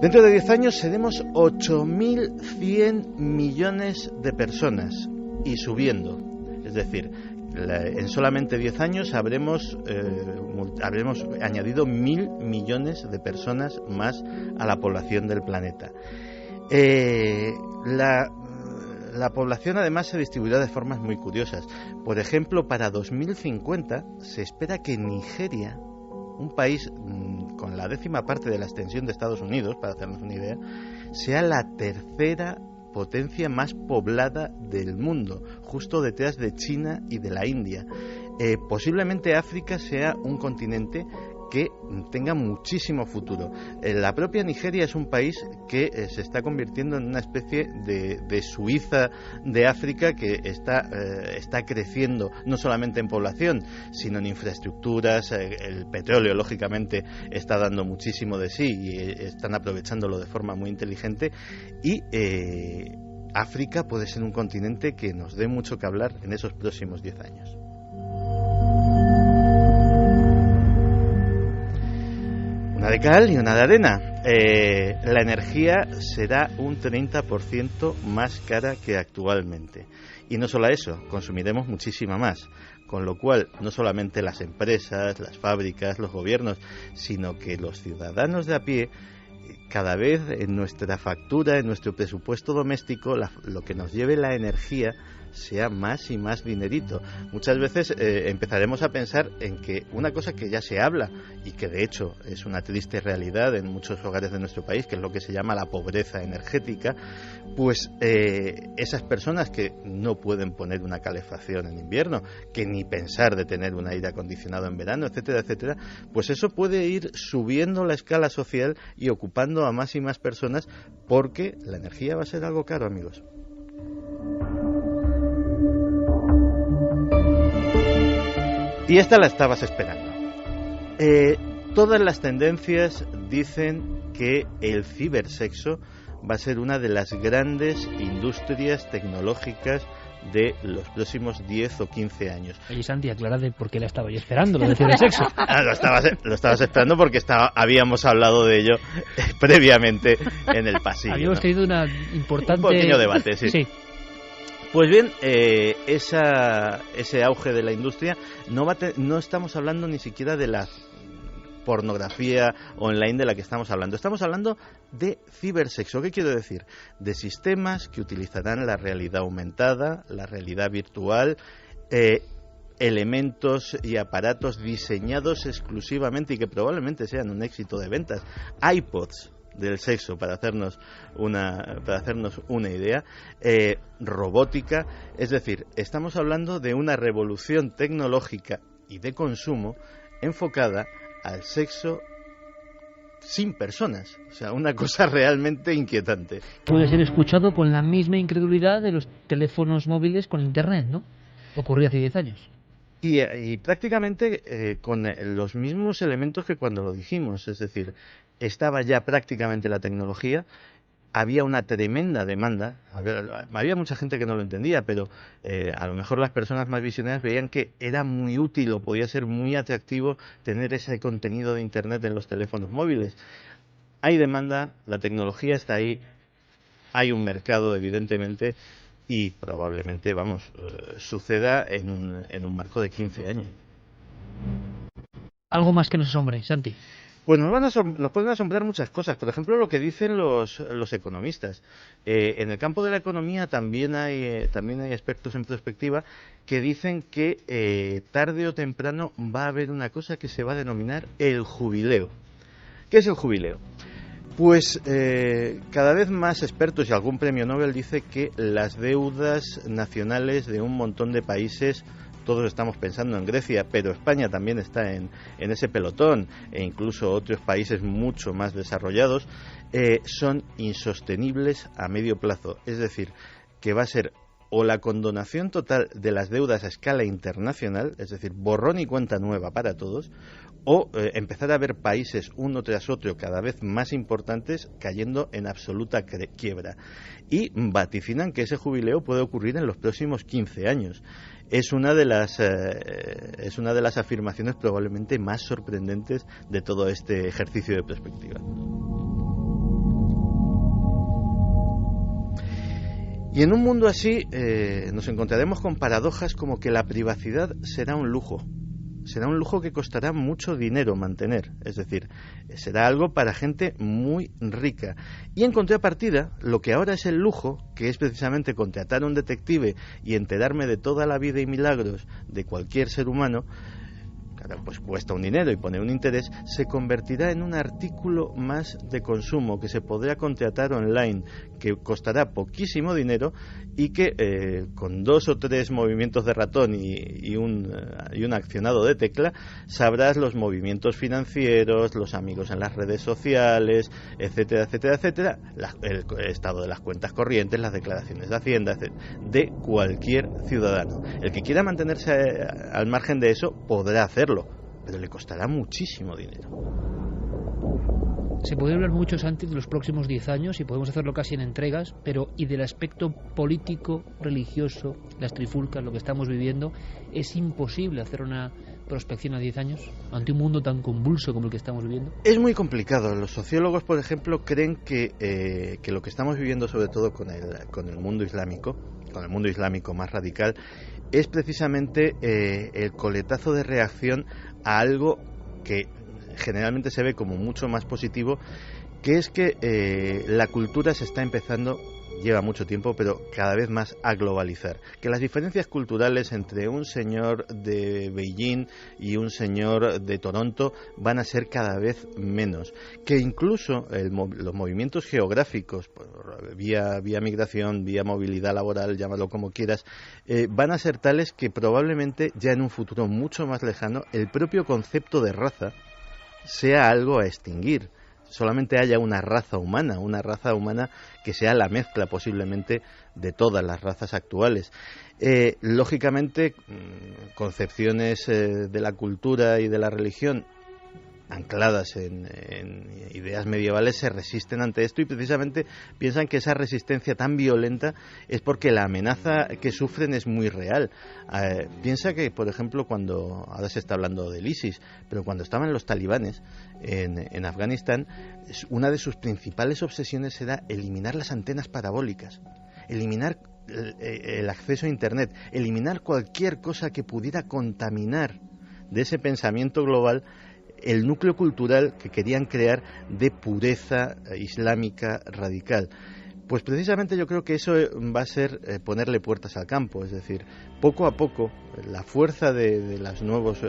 Dentro de 10 años seremos 8.100 millones de personas y subiendo. Es decir, en solamente 10 años habremos añadido 1.000 millones de personas más a la población del planeta. La población además se distribuirá de formas muy curiosas. Por ejemplo, para 2050 se espera que Nigeria, un país con la 10ª parte de la extensión de Estados Unidos, para hacernos una idea, sea la tercera potencia más poblada del mundo, justo detrás de China y de la India. Posiblemente África sea un continente que tenga muchísimo futuro. La propia Nigeria es un país que se está convirtiendo en una especie de Suiza de África, que está creciendo no solamente en población, sino en infraestructuras. El petróleo, lógicamente, está dando muchísimo de sí y están aprovechándolo de forma muy inteligente, y África puede ser un continente que nos dé mucho que hablar en esos próximos 10 años. Una de cal y una de arena. La energía será un 30% más cara que actualmente. Y no solo eso, consumiremos muchísima más. Con lo cual, no solamente las empresas, las fábricas, los gobiernos, sino que los ciudadanos de a pie, cada vez en nuestra factura, en nuestro presupuesto doméstico, lo que nos lleve la energía sea más y más dinerito. Muchas veces empezaremos a pensar en que una cosa que ya se habla y que de hecho es una triste realidad en muchos hogares de nuestro país, que es lo que se llama la pobreza energética, pues esas personas que no pueden poner una calefacción en invierno, que ni pensar de tener un aire acondicionado en verano, etcétera, etcétera, pues eso puede ir subiendo la escala social y ocupando a más y más personas, porque la energía va a ser algo caro, amigos. Y esta la estabas esperando. Todas las tendencias dicen que el cibersexo va a ser una de las grandes industrias tecnológicas de los próximos 10 o 15 años. Oye, Santi, aclara de por qué la estaba yo esperando, lo de cibersexo. Lo estabas esperando porque habíamos hablado de ello previamente en el pasillo. Habíamos tenido una importante... Un pequeño debate, sí. Pues bien, ese auge de la industria, no estamos hablando ni siquiera de la pornografía online de la que estamos hablando. Estamos hablando de cibersexo. ¿Qué quiero decir? De sistemas que utilizarán la realidad aumentada, la realidad virtual, elementos y aparatos diseñados exclusivamente y que probablemente sean un éxito de ventas. iPods del sexo, para hacernos una idea, robótica. Es decir, estamos hablando de una revolución tecnológica y de consumo enfocada al sexo sin personas. O sea, una cosa realmente inquietante. Puede ser escuchado con la misma incredulidad de los teléfonos móviles con internet, ¿no? Ocurrió hace 10 años. Y prácticamente con los mismos elementos que cuando lo dijimos. Es decir, estaba ya prácticamente la tecnología, había una tremenda demanda, había mucha gente que no lo entendía, pero a lo mejor las personas más visionarias veían que era muy útil o podía ser muy atractivo tener ese contenido de internet en los teléfonos móviles. Hay demanda, la tecnología está ahí, hay un mercado evidentemente y probablemente, suceda en un marco de 15 años. Algo más que nos asombre, Santi. Pues nos pueden asombrar muchas cosas. Por ejemplo, lo que dicen los economistas. En el campo de la economía también hay expertos en perspectiva que dicen que tarde o temprano va a haber una cosa que se va a denominar el jubileo. ¿Qué es el jubileo? Pues cada vez más expertos y algún premio Nobel dice que las deudas nacionales de un montón de países, todos estamos pensando en Grecia, pero España también está en ese pelotón, e incluso otros países mucho más desarrollados, son insostenibles a medio plazo. Es decir, que va a ser o la condonación total de las deudas a escala internacional, es decir, borrón y cuenta nueva para todos, o empezar a ver países uno tras otro cada vez más importantes cayendo en absoluta quiebra. Y vaticinan que ese jubileo puede ocurrir en los próximos 15 años. Es una de las afirmaciones probablemente más sorprendentes de todo este ejercicio de perspectiva. Y en un mundo así nos encontraremos con paradojas como que la privacidad será un lujo. Será un lujo que costará mucho dinero mantener, es decir, será algo para gente muy rica. Y en contrapartida, lo que ahora es el lujo, que es precisamente contratar a un detective y enterarme de toda la vida y milagros de cualquier ser humano, pues cuesta un dinero y pone un interés, se convertirá en un artículo más de consumo que se podrá contratar online, que costará poquísimo dinero y que con 2 o 3 movimientos de ratón y un accionado de tecla sabrás los movimientos financieros, los amigos en las redes sociales, etcétera, etcétera, etcétera, el estado de las cuentas corrientes, las declaraciones de Hacienda, etcétera, de cualquier ciudadano. El que quiera mantenerse al margen de eso podrá hacerlo, pero le costará muchísimo dinero. Se puede hablar mucho, Santi, de los próximos 10 años y podemos hacerlo casi en entregas, pero ¿y del aspecto político, religioso, las trifulcas, lo que estamos viviendo? ¿Es imposible hacer una prospección a 10 años ante un mundo tan convulso como el que estamos viviendo? Es muy complicado. Los sociólogos, por ejemplo, creen que lo que estamos viviendo, sobre todo con el mundo islámico más radical, es precisamente el coletazo de reacción a algo que generalmente se ve como mucho más positivo, que es que la cultura se está empezando, lleva mucho tiempo, pero cada vez más a globalizar. Que las diferencias culturales entre un señor de Beijing y un señor de Toronto van a ser cada vez menos. Que incluso los movimientos geográficos, vía migración, vía movilidad laboral, llámalo como quieras, van a ser tales que probablemente ya en un futuro mucho más lejano el propio concepto de raza sea algo a extinguir. solamente haya una raza humana que sea la mezcla posiblemente de todas las razas actuales. Lógicamente, concepciones de la cultura y de la religión ancladas en ideas medievales se resisten ante esto y precisamente piensan que esa resistencia tan violenta es porque la amenaza que sufren es muy real. Piensa que, por ejemplo, ahora se está hablando del ISIS, pero cuando estaban los talibanes en Afganistán, una de sus principales obsesiones era eliminar las antenas parabólicas, eliminar el acceso a Internet, eliminar cualquier cosa que pudiera contaminar de ese pensamiento global el núcleo cultural que querían crear de pureza islámica radical. Pues precisamente yo creo que eso va a ser ponerle puertas al campo, es decir, poco a poco la fuerza de los nuevos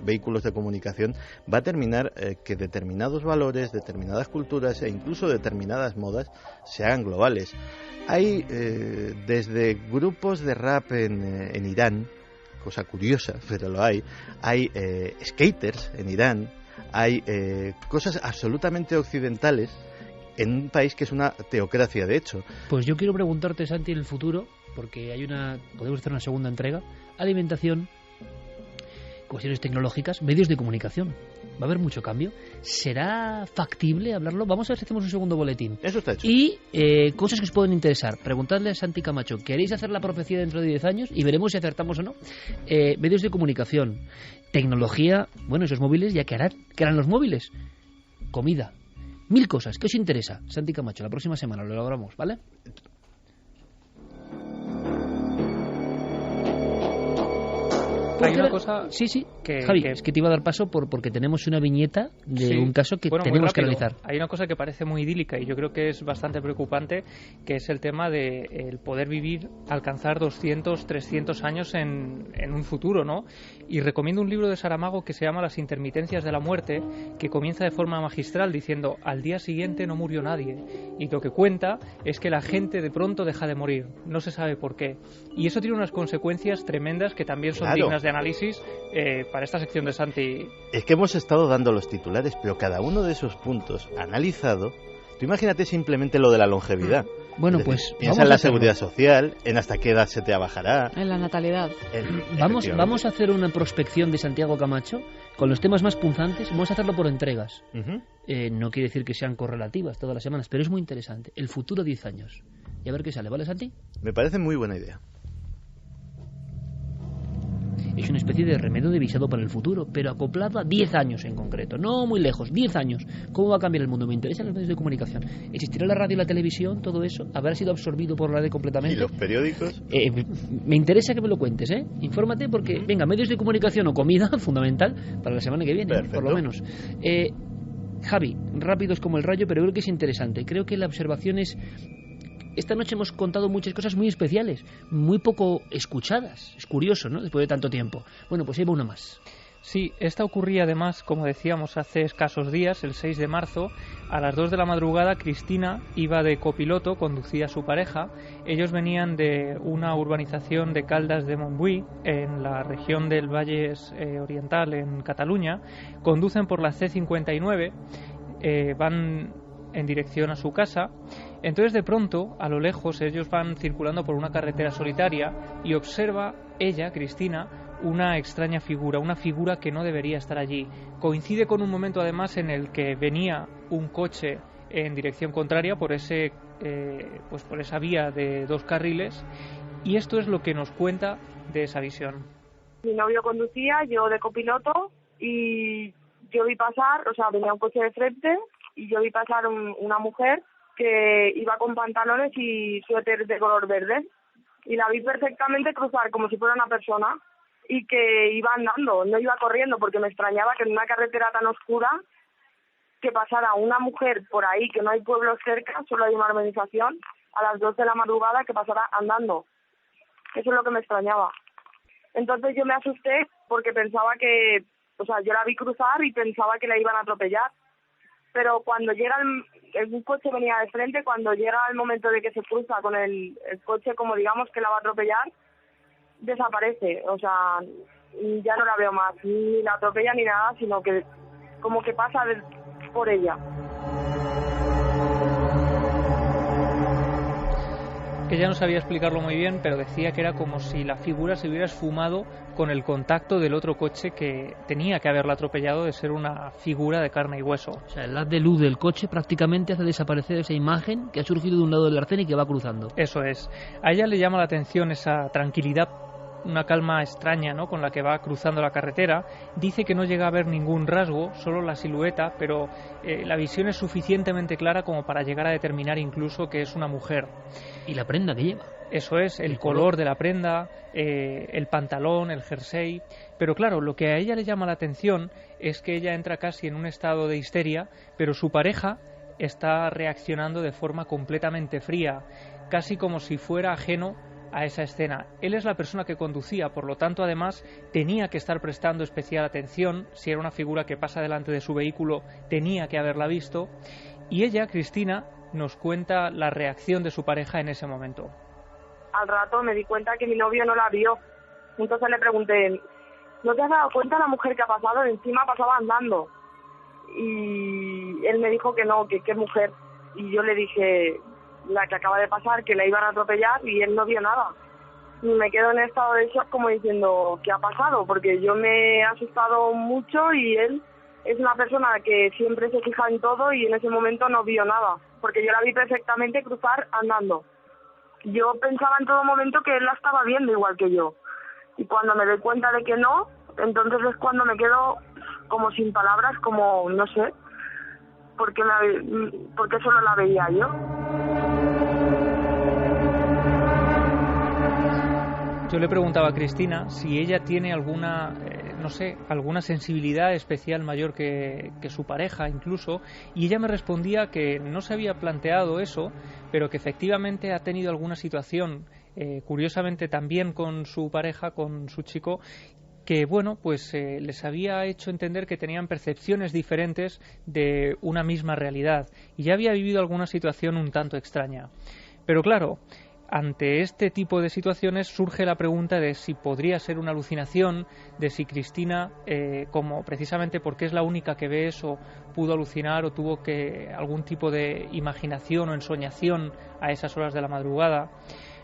vehículos de comunicación va a terminar que determinados valores, determinadas culturas e incluso determinadas modas se hagan globales. Hay desde grupos de rap en Irán, cosa curiosa, pero lo hay skaters en Irán, hay cosas absolutamente occidentales en un país que es una teocracia, de hecho. Pues yo quiero preguntarte, Santi, en el futuro, porque podemos hacer una segunda entrega, alimentación, cuestiones tecnológicas, medios de comunicación. Va a haber mucho cambio. ¿Será factible hablarlo? Vamos a ver si hacemos un segundo boletín. Eso está hecho. Y cosas que os pueden interesar. Preguntadle a Santi Camacho, ¿queréis hacer la profecía dentro de 10 años? Y veremos si acertamos o no. Medios de comunicación, tecnología, bueno, esos móviles ya que harán los móviles. Comida. 1000 cosas. ¿Qué os interesa? Santi Camacho, la próxima semana lo logramos, ¿vale? Hay una cosa... Sí. Javi, es que te iba a dar paso porque tenemos una viñeta de un caso que tenemos que analizar. Hay una cosa que parece muy idílica y yo creo que es bastante preocupante, que es el tema de el poder vivir, alcanzar 200, 300 años en un futuro, ¿no? Y recomiendo un libro de Saramago que se llama Las intermitencias de la muerte, que comienza de forma magistral diciendo: al día siguiente no murió nadie. Y lo que cuenta es que la gente de pronto deja de morir, no se sabe por qué. Y eso tiene unas consecuencias tremendas que también son dignas de análisis para esta sección de Santi. Es que hemos estado dando los titulares, pero cada uno de esos puntos analizado, tú imagínate simplemente lo de la longevidad. Bueno, decir, pues piensa en la seguridad social, en hasta qué edad se te bajará, en la natalidad. Vamos a hacer una prospección de Santiago Camacho con los temas más punzantes. Vamos a hacerlo por entregas. No quiere decir que sean correlativas todas las semanas, pero es muy interesante. El futuro 10 años. Y a ver qué sale, ¿vale, Santi? Me parece muy buena idea. Es una especie de remedio de visado para el futuro, pero acoplado a 10 años en concreto, no muy lejos, 10 años. ¿Cómo va a cambiar el mundo? Me interesan los medios de comunicación. ¿Existirá la radio y la televisión, todo eso? ¿Habrá sido absorbido por la red completamente? ¿Y los periódicos? Me interesa que me lo cuentes, ¿eh? Infórmate porque, venga, medios de comunicación o comida, fundamental, para la semana que viene, por lo menos. Javi, rápidos como el rayo, pero creo que es interesante. Creo que la observación es... Esta noche hemos contado muchas cosas muy especiales, muy poco escuchadas. Es curioso, ¿no? Después de tanto tiempo. Bueno, pues ahí va una más. Sí, esta ocurría además, como decíamos, hace escasos días, el 6 de marzo, a las 2 de la madrugada. Cristina iba de copiloto, conducía a su pareja. Ellos venían de una urbanización de Caldas de Montbui, en la región del Valles Oriental, en Cataluña. Conducen por la C59, van en dirección a su casa. Entonces, de pronto, a lo lejos, ellos van circulando por una carretera solitaria y observa ella, Cristina, una extraña figura, una figura que no debería estar allí. Coincide con un momento, además, en el que venía un coche en dirección contraria por por esa vía de 2 carriles, y esto es lo que nos cuenta de esa visión. Mi novio conducía, yo de copiloto, y yo vi pasar, venía un coche de frente y yo vi pasar una mujer que iba con pantalones y suéter de color verde, y la vi perfectamente cruzar como si fuera una persona y que iba andando, no iba corriendo, porque me extrañaba que en una carretera tan oscura que pasara una mujer por ahí, que no hay pueblos cerca, solo hay una urbanización, a las 2 de la madrugada, que pasara andando. Eso es lo que me extrañaba. Entonces yo me asusté porque pensaba que, yo la vi cruzar y pensaba que la iban a atropellar. Pero cuando llega el coche venía de frente, cuando llega el momento de que se cruza con el coche, como digamos que la va a atropellar, desaparece. Ya no la veo más, ni la atropella ni nada, sino que como que pasa por ella. Ella no sabía explicarlo muy bien, pero decía que era como si la figura se hubiera esfumado con el contacto del otro coche que tenía que haberla atropellado, de ser una figura de carne y hueso. O sea, el haz de luz del coche prácticamente hace desaparecer esa imagen que ha surgido de un lado del arcén y que va cruzando. Eso es. A ella le llama la atención esa tranquilidad, una calma extraña, ¿no?, con la que va cruzando la carretera. Dice que no llega a ver ningún rasgo, solo la silueta, pero la visión es suficientemente clara como para llegar a determinar incluso que es una mujer. ¿Y la prenda que lleva? Eso es, el color de la prenda, el pantalón, el jersey. Pero claro, lo que a ella le llama la atención es que ella entra casi en un estado de histeria, pero su pareja está reaccionando de forma completamente fría, casi como si fuera ajeno a esa escena. Él es la persona que conducía, por lo tanto, además, tenía que estar prestando especial atención. Si era una figura que pasa delante de su vehículo, tenía que haberla visto. Y ella, Cristina, nos cuenta la reacción de su pareja en ese momento. Al rato me di cuenta que mi novio no la vio. Entonces le pregunté, ¿no te has dado cuenta la mujer que ha pasado? Encima pasaba andando. Y él me dijo que no, que qué mujer. Y yo le dije, la que acaba de pasar, que la iban a atropellar, y él no vio nada. Y me quedo en estado de shock como diciendo, ¿qué ha pasado? Porque yo me he asustado mucho y él es una persona que siempre se fija en todo y en ese momento no vio nada, porque yo la vi perfectamente cruzar andando. Yo pensaba en todo momento que él la estaba viendo igual que yo. Y cuando me doy cuenta de que no, entonces es cuando me quedo como sin palabras, como no sé, porque solo la veía yo. Yo le preguntaba a Cristina si ella tiene alguna, alguna sensibilidad especial mayor que su pareja incluso, y ella me respondía que no se había planteado eso, pero que efectivamente ha tenido alguna situación, curiosamente también con su pareja, con su chico, que les había hecho entender que tenían percepciones diferentes de una misma realidad, y ya había vivido alguna situación un tanto extraña. Pero claro, ante este tipo de situaciones surge la pregunta de si podría ser una alucinación, de si Cristina, como precisamente porque es la única que ve eso, pudo alucinar o tuvo algún tipo de imaginación o ensoñación a esas horas de la madrugada.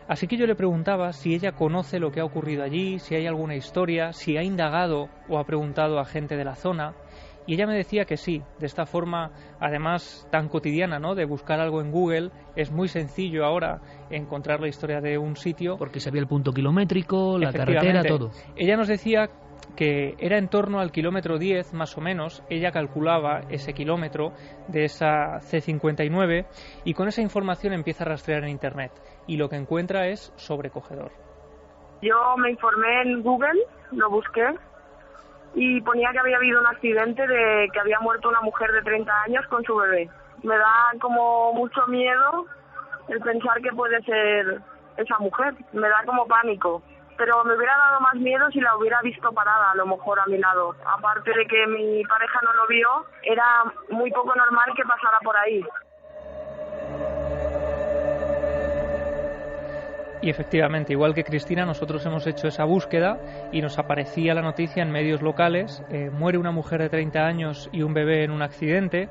Así que yo le preguntaba si ella conoce lo que ha ocurrido allí, si hay alguna historia, si ha indagado o ha preguntado a gente de la zona. Y ella me decía que sí, de esta forma, además tan cotidiana, ¿no?, de buscar algo en Google. Es muy sencillo ahora encontrar la historia de un sitio. Porque sabía el punto kilométrico, la carretera, todo. Ella nos decía que era en torno al kilómetro 10, más o menos. Ella calculaba ese kilómetro de esa C59 y con esa información empieza a rastrear en Internet. Y lo que encuentra es sobrecogedor. Yo me informé en Google, lo busqué, y ponía que había habido un accidente de que había muerto una mujer de 30 años con su bebé. Me da como mucho miedo el pensar que puede ser esa mujer, me da como pánico. Pero me hubiera dado más miedo si la hubiera visto parada, a lo mejor a mi lado. Aparte de que mi pareja no lo vio, era muy poco normal que pasara por ahí. Y efectivamente, igual que Cristina, nosotros hemos hecho esa búsqueda y nos aparecía la noticia en medios locales. Muere una mujer de 30 años y un bebé en un accidente.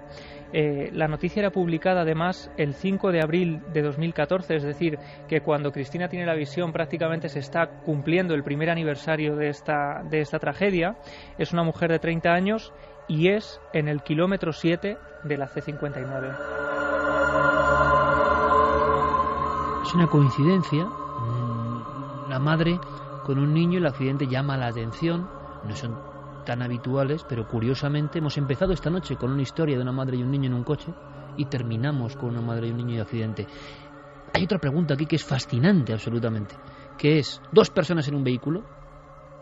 La noticia era publicada además el 5 de abril de 2014, es decir, que cuando Cristina tiene la visión prácticamente se está cumpliendo el primer aniversario de esta tragedia. Es una mujer de 30 años y es en el kilómetro 7 de la C59. Es una coincidencia. La madre con un niño, el accidente llama la atención, no son tan habituales, pero curiosamente hemos empezado esta noche con una historia de una madre y un niño en un coche y terminamos con una madre y un niño de accidente. Hay otra pregunta aquí que es fascinante absolutamente, que es, dos personas en un vehículo,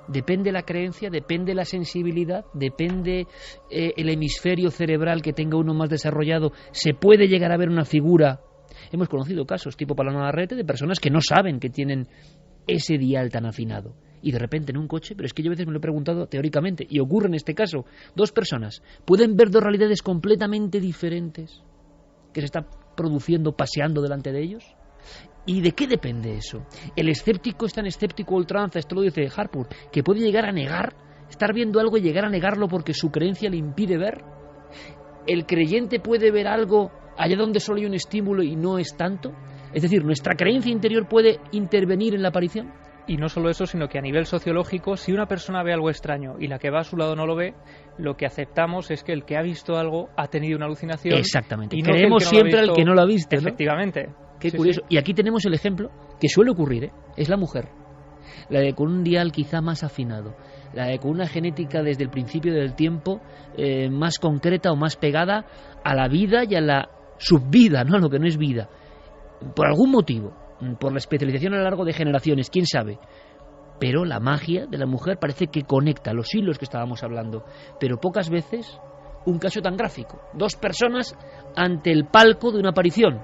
depende la creencia, depende la sensibilidad, depende el hemisferio cerebral que tenga uno más desarrollado, se puede llegar a ver una figura. Hemos conocido casos tipo Paloma Navarrete de personas que no saben que tienen ese dial tan afinado y de repente en un coche, pero es que yo a veces me lo he preguntado teóricamente y ocurre en este caso, dos personas pueden ver dos realidades completamente diferentes que se está produciendo, paseando delante de ellos. ¿Y de qué depende eso? El escéptico es tan escéptico a ultranza, esto lo dice Harpur, que puede llegar a negar, estar viendo algo y llegar a negarlo porque su creencia le impide ver. El creyente puede ver algo allá donde solo hay un estímulo y no es tanto. Es decir, ¿nuestra creencia interior puede intervenir en la aparición? Y no solo eso, sino que a nivel sociológico, si una persona ve algo extraño y la que va a su lado no lo ve, lo que aceptamos es que el que ha visto algo ha tenido una alucinación. Exactamente. Y creemos siempre al que no lo ha visto, ¿no? Efectivamente. Qué curioso. Y aquí tenemos el ejemplo que suele ocurrir, ¿eh? Es la mujer. La de con un dial quizá más afinado. La de con una genética desde el principio del tiempo más concreta o más pegada a la vida y a la subvida, ¿no? A lo que no es vida. Por algún motivo. Por la especialización a lo largo de generaciones, quién sabe. Pero la magia de la mujer parece que conecta los hilos que estábamos hablando. Pero pocas veces un caso tan gráfico. 2 personas ante el palco de una aparición.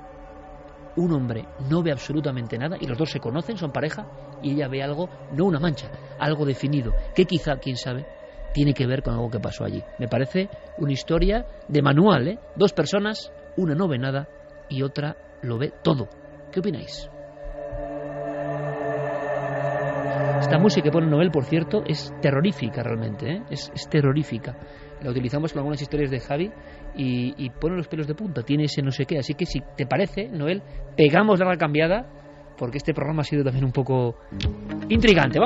Un hombre no ve absolutamente nada y los 2 se conocen, son pareja, y ella ve algo, no una mancha, algo definido, que quizá, quién sabe, tiene que ver con algo que pasó allí. Me parece una historia de manual, ¿eh? 2 personas, una no ve nada y otra lo ve todo. ¿Qué opináis? Esta música que pone Noel, por cierto, es terrorífica realmente, ¿eh? Es terrorífica. La utilizamos con algunas historias de Javi y pone los pelos de punta, tiene ese no sé qué. Así que si te parece, Noel, pegamos la cambiada, porque este programa ha sido también un poco intrigante.